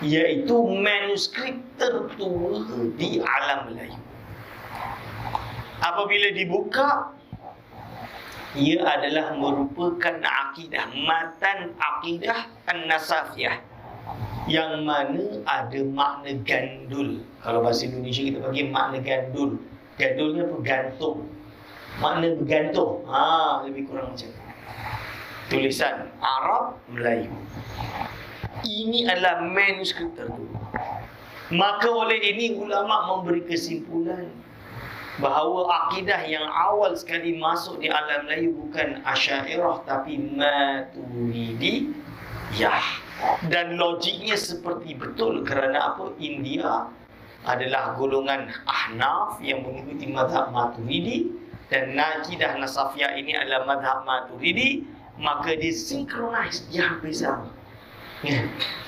iaitu manuskrip tertua di alam Melayu. Apabila dibuka, ia adalah merupakan akidah, matan akidah An-Nasafiyah, yang mana ada makna gandul. Kalau bahasa Indonesia kita panggil makna gandul. Gandulnya apa? Gantung. Makna bergantung. Lebih kurang macam tu. tulisan Arab Melayu. Ini adalah manuskrip terdahulu. Maka oleh ini ulama memberi kesimpulan bahawa akidah yang awal sekali masuk di alam Melayu bukan Asy'ariyah tapi Maturidiyah. Dan logiknya seperti betul kerana apa? India adalah golongan Ahnaf yang mengikuti mazhab Maturidi dan Naqidah Nasafiyah ini adalah mazhab Maturidi, maka dia synchronize, dia hampir sama.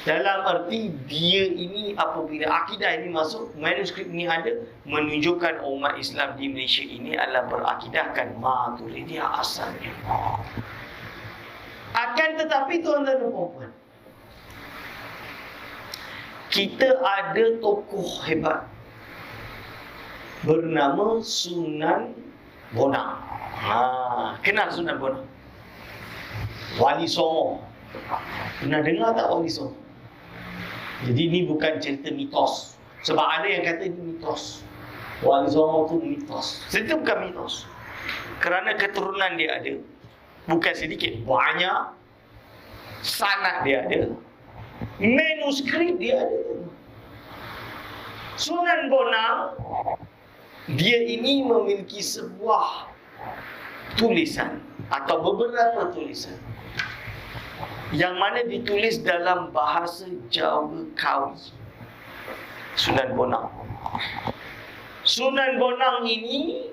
Dalam arti dia ini apabila akidah ini masuk, manuskrip ini ada, menunjukkan umat Islam di Malaysia ini adalah berakidahkan Maturidiyah asalnya. Akan tetapi tuan-tuan dan puan-puan, kita ada tokoh hebat bernama Sunan Bonang. Kenal Sunan Bonang? Wali Songo. Pernah dengar tak Wali Songo? Jadi ini bukan cerita mitos. Sebab ada yang kata ini mitos. Wali Songo itu mitos. Itu bukan mitos. Kerana keturunan dia ada. Bukan sedikit, banyak. Sanad dia ada. Manuskrip dia ada. Sunan Bonang, dia ini memiliki sebuah tulisan atau beberapa tulisan yang mana ditulis dalam bahasa Jawa Kawi. Sunan Bonang. Sunan Bonang ini,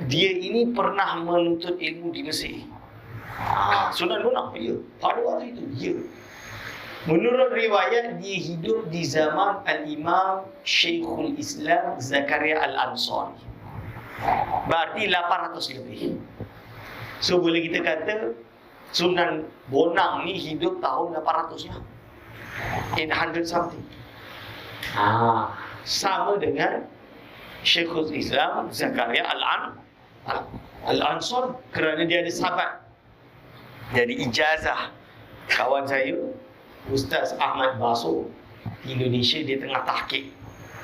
dia ini pernah menuntut ilmu di Mesir. Sunan Bonang, ya. Pada waktu itu, ya. Menurut riwayat, dia hidup di zaman Al-Imam Syekhul Islam Zakaria Al-Ansari. Berarti 800 lebih. So, boleh kita kata Sunan Bonang ni hidup tahun 800-nya. 800 something. Sama dengan Syekhul Islam Zakaria Al-Ansari, kerana dia ada sahabat. Jadi ijazah kawan saya Ustaz Ahmad Baso di Indonesia, dia tengah tahqiq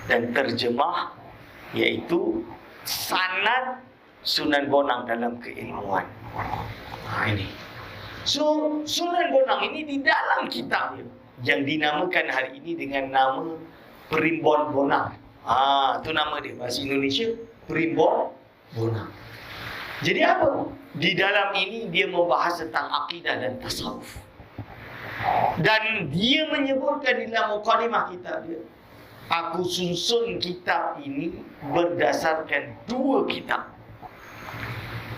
dan terjemah iaitu sanad Sunan Bonang dalam keilmuan. Ini. So, Sunan Bonang ini di dalam kitab dia yang dinamakan hari ini dengan nama Primbon Bonang. Itu nama dia bahasa Indonesia, Primbon Bonang. Jadi apa? Di dalam ini dia membahas tentang akidah dan tasawuf. Dan dia menyebutkan di dalam mukadimah kitab dia, aku susun kitab ini berdasarkan dua kitab.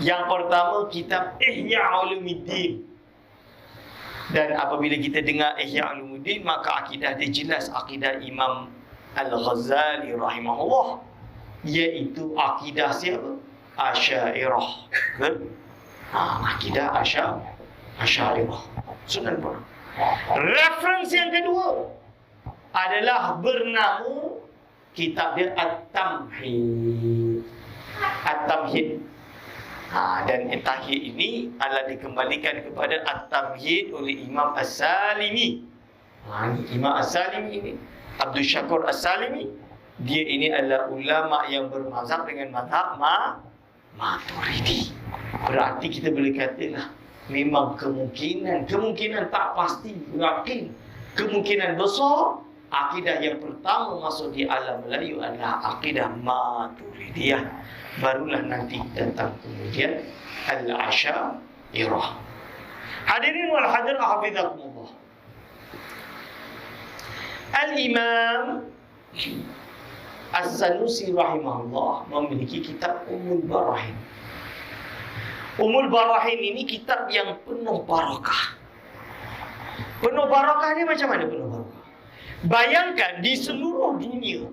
Yang pertama kitab Ihya Ulumuddin. Dan apabila kita dengar Ihya Ulumuddin, maka akidah dia jelas akidah Imam Al-Ghazali rahimahullah, iaitu akidah siapa? Asy'ariyah. Akidah Asy'ariyah. Sunan Bonang. Referensi yang kedua adalah bernama kitab dia At-Tamhid. At-Tamhid. Dan At-Tamhid ini adalah dikembalikan kepada At-Tamhid oleh Imam As-Salimi. Imam As-Salimi ini, Abdul Syakur As-Salimi, dia ini adalah ulama yang bermazhab dengan mazhab Maturidi. Berarti kita boleh katalah memang kemungkinan tak pasti, yakin kemungkinan besar akidah yang pertama masuk di alam Melayu adalah akidah Maturidiyah. Barulah nanti tentang kemudian Al-Asy'ariyah. Hadirin wal hadirat hafizakumullah. Al-Imam As-Sanusi rahimahullah memiliki kitab Ummul Barahin. Ummul Barahin ini kitab yang penuh barakah. Penuh barakah ni macam mana penuh barakah? Bayangkan di seluruh dunia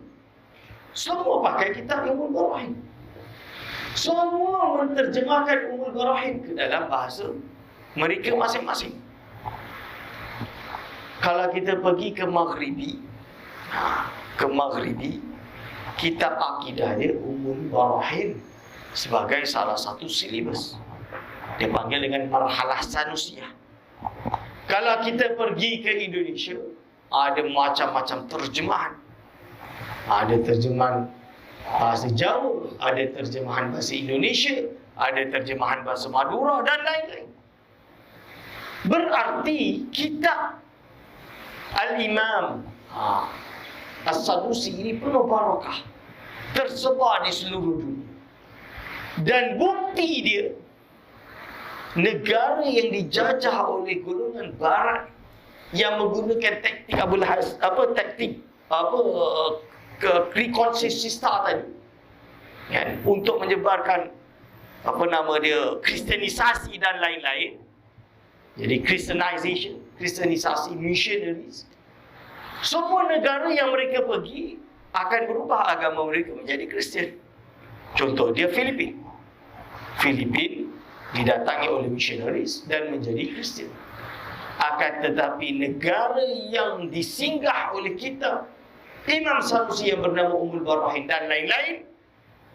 semua pakai kitab Ummul Barahin. Semua menterjemahkan Ummul Barahin ke dalam bahasa mereka masing-masing. Kalau kita pergi ke Maghribi, kitab akidah dia Ummul Barahin sebagai salah satu silibus. Dia panggil dengan marhalah sanusiyah. Kalau kita pergi ke Indonesia, ada macam-macam terjemahan. Ada terjemahan bahasa Jawa, ada terjemahan bahasa Indonesia, ada terjemahan bahasa Madura dan lain-lain. Berarti kitab Al-Imam As-Sanusi ini penuh barakah, tersebar di seluruh dunia. Dan bukti dia, negara yang dijajah oleh golongan barat yang menggunakan taktik Konsistista tadi, kan, untuk menyebarkan kristenisasi dan lain-lain. Jadi kristenisasi, missionaries. Semua negara yang mereka pergi akan berubah agama mereka menjadi Kristian. Contoh dia Filipin. Filipin didatangi oleh missionaries dan menjadi Kristian. Akan tetapi negara yang disinggah oleh kita, Imam Sanusi yang bernama Ummul Barahin dan lain-lain,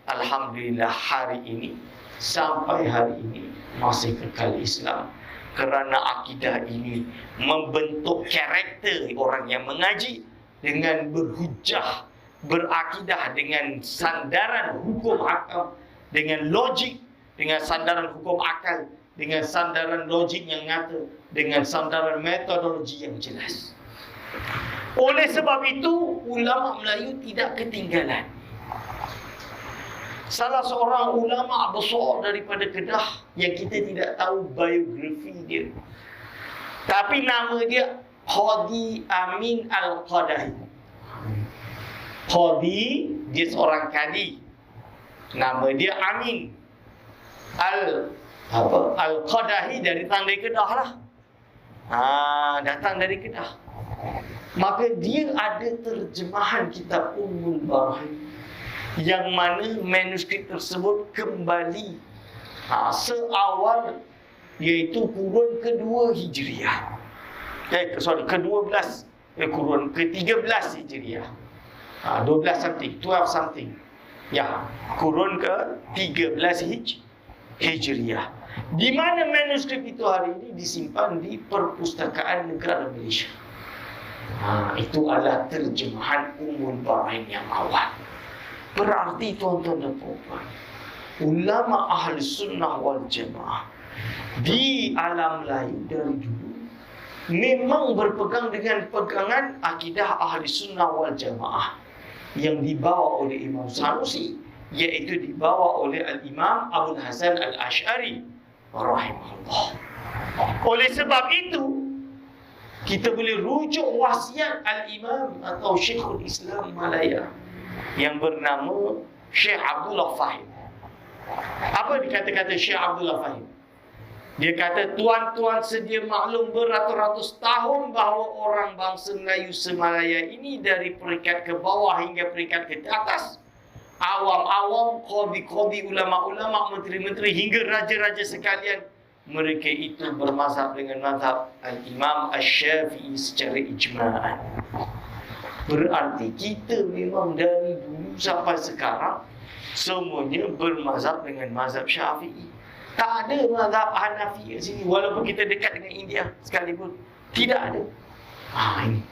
alhamdulillah hari ini, sampai hari ini masih kekal Islam. Kerana akidah ini membentuk karakter orang yang mengaji dengan berhujah, berakidah dengan sandaran hukum akal, dengan logik, dengan sandaran hukum akal, dengan sandaran logik yang nyata, dengan sandaran metodologi yang jelas. Oleh sebab itu, ulama Melayu tidak ketinggalan. Salah seorang ulama besar daripada Kedah yang kita tidak tahu biografi dia, tapi nama dia Qadi Amin Al-Qadahi. Qadi, dia seorang kadi. Nama dia Amin Al-Qadahi, datang dari Kedah lah. Datang dari Kedah. Maka dia ada terjemahan kitab Ummul Barahin, yang mana manuskrip tersebut kembali seawal, iaitu kurun kedua Hijriah. Ke-12, kurun ke-13 Hijriah. 12 something, 12 something. Ya, kurun ke-13 Hijriah. Di mana manuskrip itu hari ini disimpan di Perpustakaan Negara Malaysia. Itu adalah terjemahan Ummul Barahin yang awal. Berarti tuan-tuan dan puan, ulama ahli sunnah wal jamaah di alam Melayu dari dulu memang berpegang dengan pegangan akidah ahli sunnah wal jamaah yang dibawa oleh Imam Sanusi, iaitu dibawa oleh Al-Imam Abul Hasan Al-Ash'ari rahimahullah. Oleh sebab itu, kita boleh rujuk wasiat Al-Imam atau Syekhul Islam Malaya yang bernama Syekh Abdullah Fahim. Apa dikata-kata Syekh Abdullah Fahim? Dia kata, tuan-tuan sedia maklum beratus-ratus tahun bahawa orang bangsa Melayu Semalaya ini dari peringkat ke bawah hingga peringkat ke atas, awam-awam, qadi-qadi, ulama-ulama, menteri-menteri hingga raja-raja sekalian, mereka itu bermazhab dengan mazhab Al-Imam Asy-Syafi'i secara ijma'an. Berarti kita memang dari dulu sampai sekarang semuanya bermazhab dengan mazhab Syafi'i. Tak ada mazhab Hanafi kat sini, walaupun kita dekat dengan India sekalipun. Tidak ada. Ini.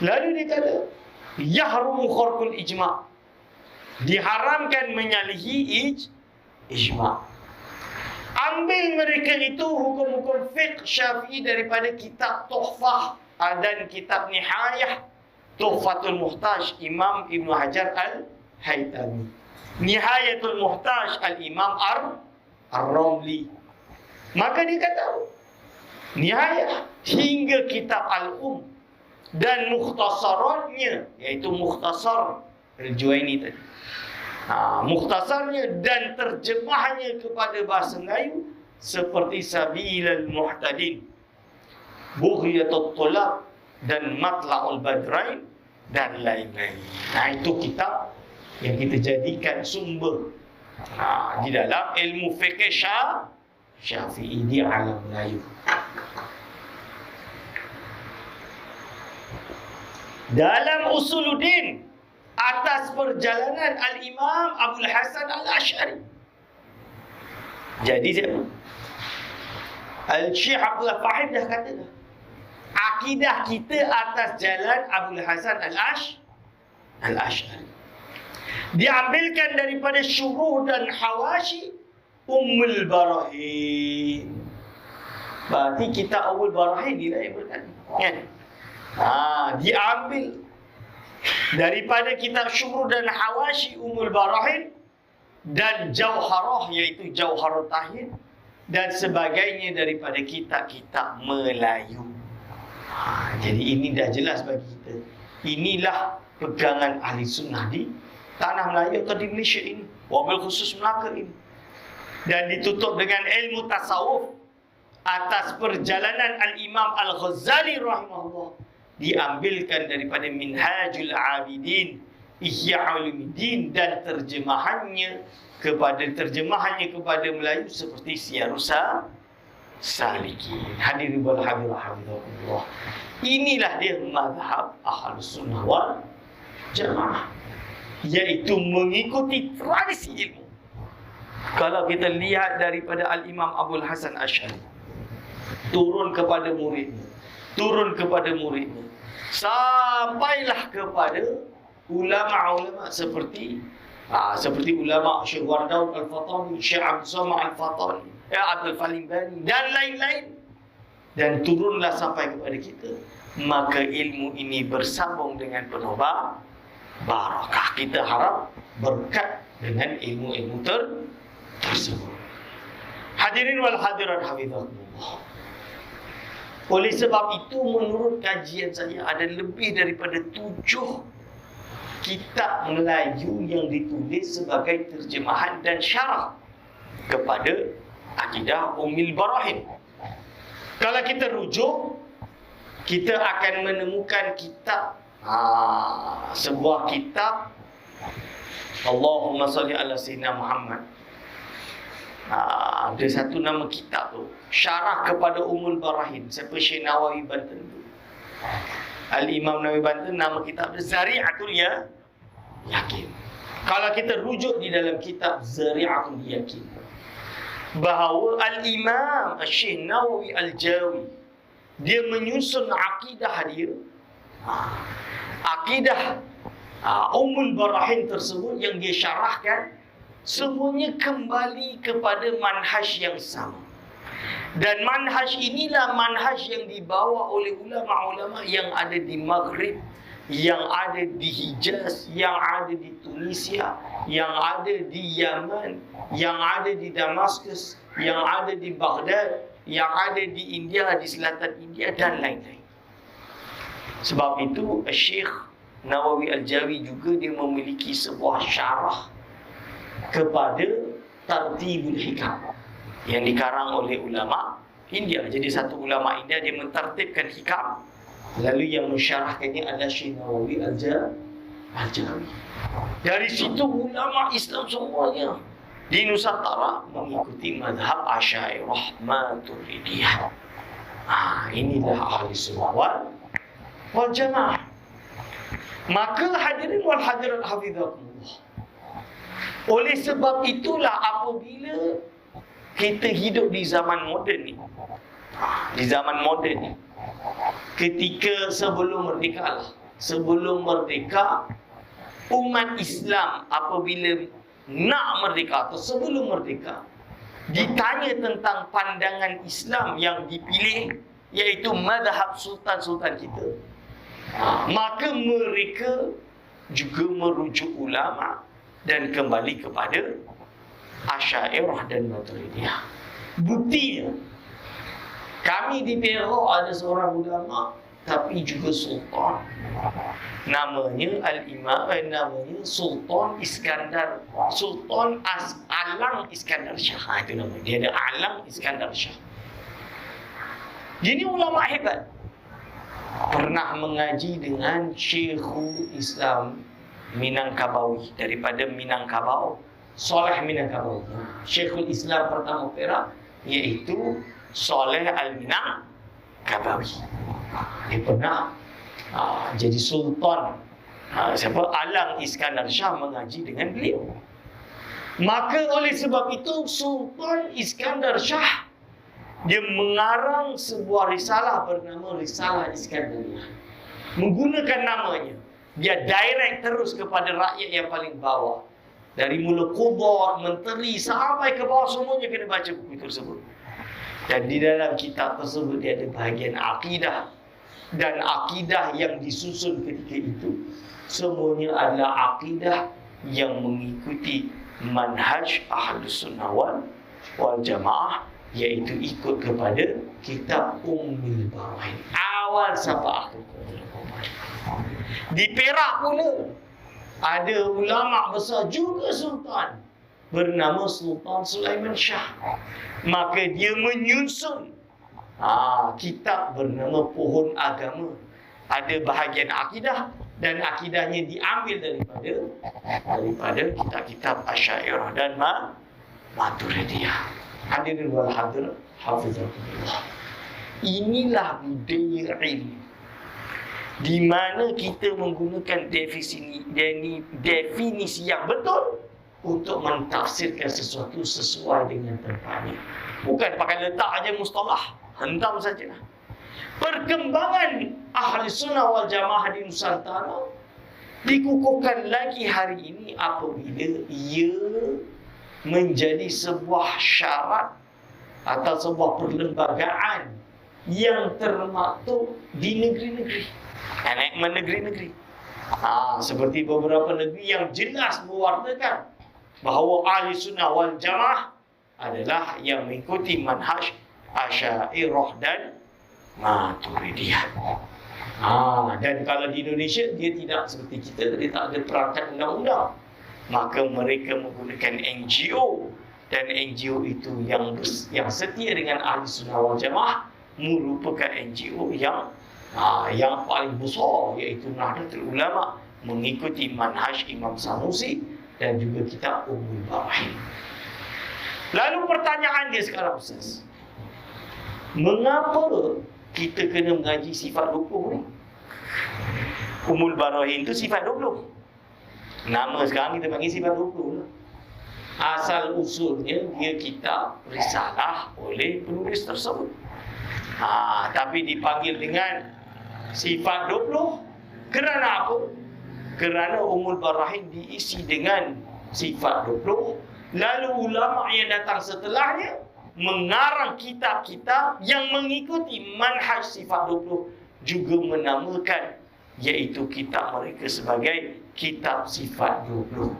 Lalu dia kata, yahrumu kharqul ijma'. Diharamkan menyalahi ijma'. Ambil mereka itu hukum-hukum fiqh Syafi'i daripada kitab Tuhfah dan kitab Nihayah Tuhfatul Muhtaj Imam Ibn Hajar Al-Haytami, Nihayatul Muhtaj Al-Imam Ar-Ramli. Maka dia kata Nihayah hingga kitab Al-Um dan mukhtasarannya, iaitu mukhtasar Al-Juwaini tadi, mukhtasarnya dan terjemahnya kepada bahasa Melayu seperti Sabilal Muhtadin, Bughiyatul Tulab dan Matla'ul Badrain dan lain-lain. Itu kitab yang kita jadikan sumber di dalam ilmu fiqh Syafi'i di alam Melayu. Dalam Usuluddin, atas perjalanan Al-Imam Abul Hasan Al-Ash'ari. Jadi siapa? Al-Syekh Abdullah Fahim dah kata dah, akidah kita atas jalan Abul Hasan Al-Ash'ari. Diambilkan daripada syuruh dan hawashi Ummul Barahin. Berarti kitab Ummul Barahin dilabelkan, kan? Diambil daripada kitab Syuhur dan Hawashi Ummul Barahin dan Jauharah, iaitu Jauharut Tahir, dan sebagainya daripada kitab-kitab Melayu. Jadi ini dah jelas bagi kita. Inilah pegangan ahli sunnah di tanah Melayu atau di Malaysia ini, wabil khusus Melaka ini. Dan ditutup dengan ilmu tasawuf atas perjalanan Al-Imam Al-Ghazali rahimahullah, diambilkan daripada Minhajul Abidin, Ihya Ulumuddin, dan terjemahannya kepada Melayu seperti Siyarus Salikin. Hadirin wal hadirat, inilah dia mazhab Ahlus Sunnah wal Jamaah, iaitu mengikuti tradisi ilmu. Kalau kita lihat daripada Al-Imam Abul Hasan Asy'ari, turun kepada muridnya, sampailah kepada ulama-ulama seperti ulama Syekh Wardaud Al-Fatani, Syekh Abdul Samad Al-Fatani, Abdul Falimbani, dan lain-lain, dan turunlah sampai kepada kita. Maka ilmu ini bersambung dengan penuh barakah. Kita harap berkat dengan ilmu-ilmu tersebut. Hadirin wal hadirat hafizakumullah. Oleh sebab itu, menurut kajian saya, ada lebih daripada 7 kitab Melayu yang ditulis sebagai terjemahan dan syarah kepada akidah Ummul Barahin. Kalau kita rujuk, kita akan menemukan kitab, sebuah kitab, Allahumma salli ala Sayyidina Muhammad. Ada satu nama kitab tu, syarah kepada Ummul Barahin, siapa? Syekh Nawawi Banten tu. Al-Imam Nawawi Banten, nama kitab dia Zari'atul Yakin. Kalau kita rujuk di dalam kitab Zari'atul Yakin, bahawa Al-Imam Syekh Nawawi Al-Jawi, dia menyusun akidah dia, akidah Ummul Barahin tersebut yang dia syarahkan, semuanya kembali kepada manhaj yang sama. Dan manhaj inilah manhaj yang dibawa oleh ulama-ulama yang ada di Maghrib, yang ada di Hijaz, yang ada di Tunisia, yang ada di Yaman, yang ada di Damaskus, yang ada di Baghdad, yang ada di India, di selatan India, dan lain-lain. Sebab itu Syekh Nawawi Al-Jawi juga dia memiliki sebuah syarah kepada Tartibul Hikam yang dikarang oleh ulama India. Jadi satu ulama India dia mentertibkan hikam, lalu yang mensyarahkannya adalah Syekh Nawawi Al-Jawi. Dari situ ulama Islam semuanya di Nusantara mengikuti mazhab Asy'ariyah Maturidiyah. Inilah ahli sunnah wal jamaah. Maka hadirin wal hadirat hafizakumullah, oleh sebab itulah apabila kita hidup di zaman moden ni, ketika sebelum merdeka, umat Islam apabila nak merdeka atau sebelum merdeka, ditanya tentang pandangan Islam yang dipilih, iaitu mazhab sultan-sultan kita, maka mereka juga merujuk ulama dan kembali kepada Asy'ariyah dan Maturidiyah. Buktinya, kami di Perak ada seorang ulama tapi juga sultan. Namanya namanya Sultan Iskandar, Alang Iskandar Shah. Itu nama dia, ada Alang Iskandar Shah. Jadi ulama hebat. Pernah mengaji dengan Syekhul Islam Minangkabawi, daripada Minangkabau, Soleh Minangkabawi. Syekhul Islam pertama Perak iaitu Soleh Al-Minangkabawi. Dia pernah jadi sultan. Alang Iskandar Shah mengaji dengan beliau. Maka oleh sebab itu Sultan Iskandar Shah dia mengarang sebuah risalah bernama Risalah Iskandariyah. Menggunakan namanya, dia direct terus kepada rakyat yang paling bawah. Dari mula qudar, menteri, sampai ke bawah, semuanya kena baca buku tersebut. Dan di dalam kitab tersebut dia ada bahagian akidah. Dan akidah yang disusun ketika itu semuanya adalah akidah yang mengikuti manhaj Ahlus Sunnah wal Jamaah, iaitu ikut kepada kitab Ummul Barahin. Awal sampai akhir. Di Perak pula ada ulama besar juga sultan bernama Sultan Sulaiman Shah. Maka dia menyusun kitab bernama Pohon Agama. Ada bahagian akidah dan akidahnya diambil daripada kitab-kitab Asy'ariyah dan Maturidiyah. Hadirin wal hadirat hafizahullah. Inilah budaya ilmu di mana kita menggunakan definisi yang betul untuk mentafsirkan sesuatu sesuai dengan tempatnya. Bukan pakai letak aja mustalah, hentam saja. Perkembangan Ahli Sunnah wal Jamaah di Nusantara dikukuhkan lagi hari ini apabila ia menjadi sebuah syarat atau sebuah perlembagaan yang termaktub di negeri-negeri, negeri-negeri. Seperti beberapa negeri yang jelas mewartakan bahawa Ahli Sunnah wal Jamaah adalah yang mengikuti manhaj Asy'ariyah dan Maturidiyah. Dan kalau di Indonesia dia tidak seperti kita, dia tak ada perangkat undang-undang. Maka mereka menggunakan NGO, dan NGO itu yang setia dengan Ahli Sunnah wal Jamaah merupakan NGO yang paling besar, iaitu Nahdlatul Ulama, mengikuti manhaj Imam Sanusi dan juga kitab Ummul Barahin. Lalu pertanyaan dia sekarang, Ustaz, mengapa kita kena mengaji sifat 20 ni? Ummul Barahin tu sifat 20. Nama sekarang kita panggil sifat 20 lah. Asal usulnya dia kitab risalah oleh penulis tersebut. Tapi dipanggil dengan sifat 20 kerana apa? Kerana Ummul Barahin diisi dengan sifat 20. Lalu ulama yang datang setelahnya mengarang kitab-kitab yang mengikuti manhaj sifat 20, juga menamakan iaitu kitab mereka sebagai kitab sifat 20.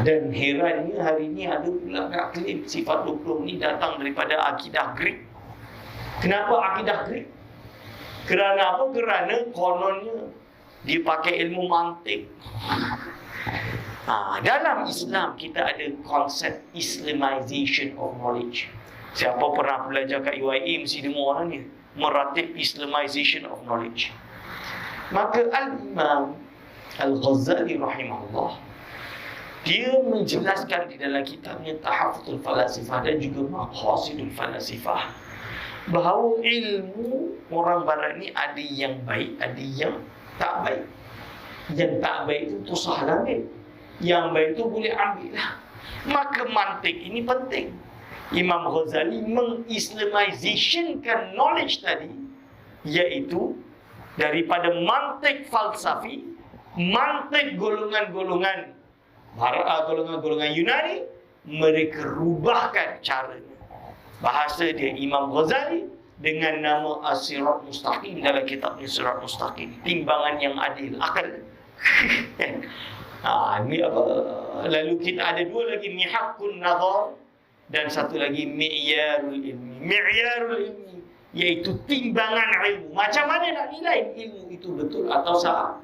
Dan herannya hari ini ada pula nak klaim sifat 20 ni datang daripada akidah Greek. Kenapa akidah Greek? Kerana apa? Kerana kononnya dia pakai ilmu mantik. Dalam Islam kita ada konsep Islamization of knowledge. Siapa pernah belajar kat UIA mesti dengar orang ni, meratib Islamization of knowledge. Maka Al-Imam Al-Ghazali rahimahullah, dia menjelaskan di dalam kitabnya Tahaffudzul Falasifah dan juga Maqasidul Falasifah bahawa ilmu orang barat ni ada yang baik, ada yang tak baik. Yang tak baik itu susah ambil, yang baik itu boleh ambil lah. Maka mantik ini penting. Imam Ghazali mengislamizationkan knowledge tadi, iaitu daripada mantik falsafi, mantik golongan-golongan Yunani, mereka rubahkan caranya. Bahasa dia Imam Ghazali dengan nama As-Sirat Mustaqim dalam kitabnya Sirat Mustaqim, timbangan yang adil, akal. Ini apa? Lalu kita ada dua lagi, Mihaqqun Nazar, dan satu lagi Mi'yarul Ilmi. Mi'yarul Ilmi iaitu timbangan ilmu. Macam mana nak nilai ilmu itu betul atau salah?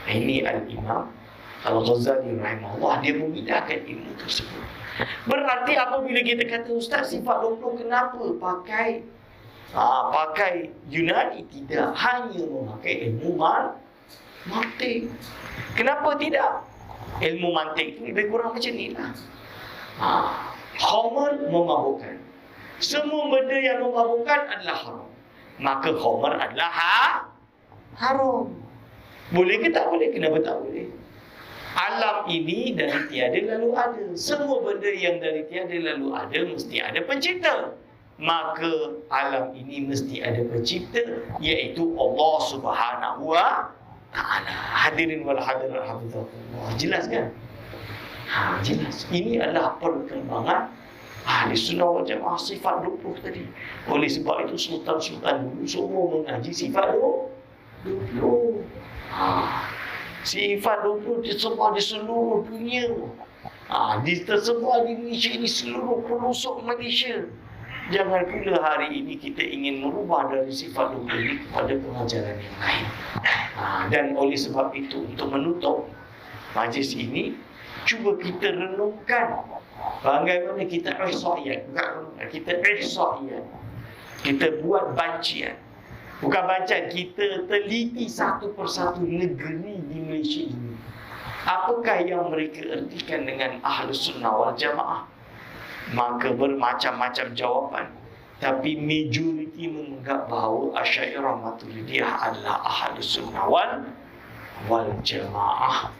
Ini Al-Imam Al-Ghazali rahimahullah, dia memindahkan ilmu tersebut. Berarti apabila kita kata, Ustaz, sifat 20 kenapa pakai Yunani? Tidak hanya memakai ilmu mantik. Kenapa tidak? Ilmu mantik itu lebih kurang macam ni lah. Khamar memabukkan. Semua benda yang memabukkan adalah haram. Maka khamar adalah haram. Boleh ke tak boleh? Kenapa tak boleh? Alam ini dari tiada lalu ada. Semua benda yang dari tiada lalu ada mesti ada pencipta. Maka alam ini mesti ada pencipta, iaitu Allah Subhanahu wa Ta'ala. Hadirin wal hadirat hafizahullah. Jelas kan? Jelas. Ini adalah perkembangan Ahli Sunnah wal Jamaah sifat 20 tadi. Oleh sebab itu sultan-sultan dulu semua mengaji sifat 20. Sifat 20 tersebar di seluruh dunia. Tersebar di Malaysia ini, seluruh pelosok Malaysia. Jangan pula hari ini kita ingin merubah dari sifat 20 ini kepada pengajaran yang lain. Dan oleh sebab itu, untuk menutup majlis ini, cuba kita renungkan bagaimana kita ihsaiyat. Kita ihsaiyat. Kita buat bancian. Bukan bancaan, kita teliti satu persatu negeri di Malaysia ini. Apakah yang mereka ertikan dengan Ahlus Sunnah wal Jamaah? Maka bermacam-macam jawapan. Tapi majoriti menganggap bahawa Asy'ariyah Maturidiyah adalah Ahlus Sunnah wal Jamaah.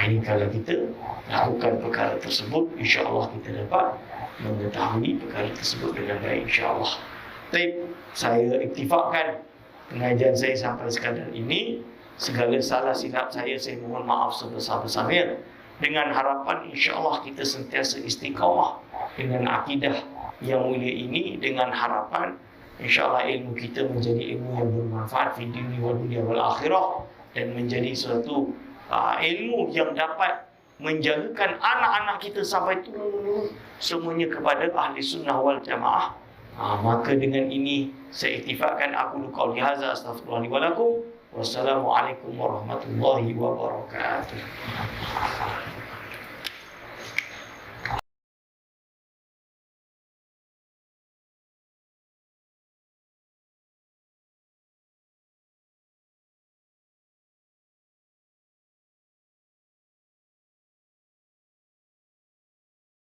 Ini kalau kita lakukan perkara tersebut, insya-Allah kita dapat mengetahui perkara tersebut dengan baik, insya-Allah. Baik, saya iktifakkan pengajian saya sampai sekadar ini. Segala salah silap saya mohon maaf sebesar-besarnya. Dengan harapan insya-Allah kita sentiasa istiqamah dengan akidah yang mulia ini, dengan harapan insya-Allah ilmu kita menjadi ilmu yang bermanfaat di dunia wal akhirah, dan menjadi suatu ilmu yang dapat menjagakan anak-anak kita sampai turun semuanya kepada Ahli Sunnah wal Jamaah. Maka dengan ini saya iktifakkan aku qauli hadza astaghfirullahi wa lakum. Wassalamualaikum warahmatullahi wabarakatuh.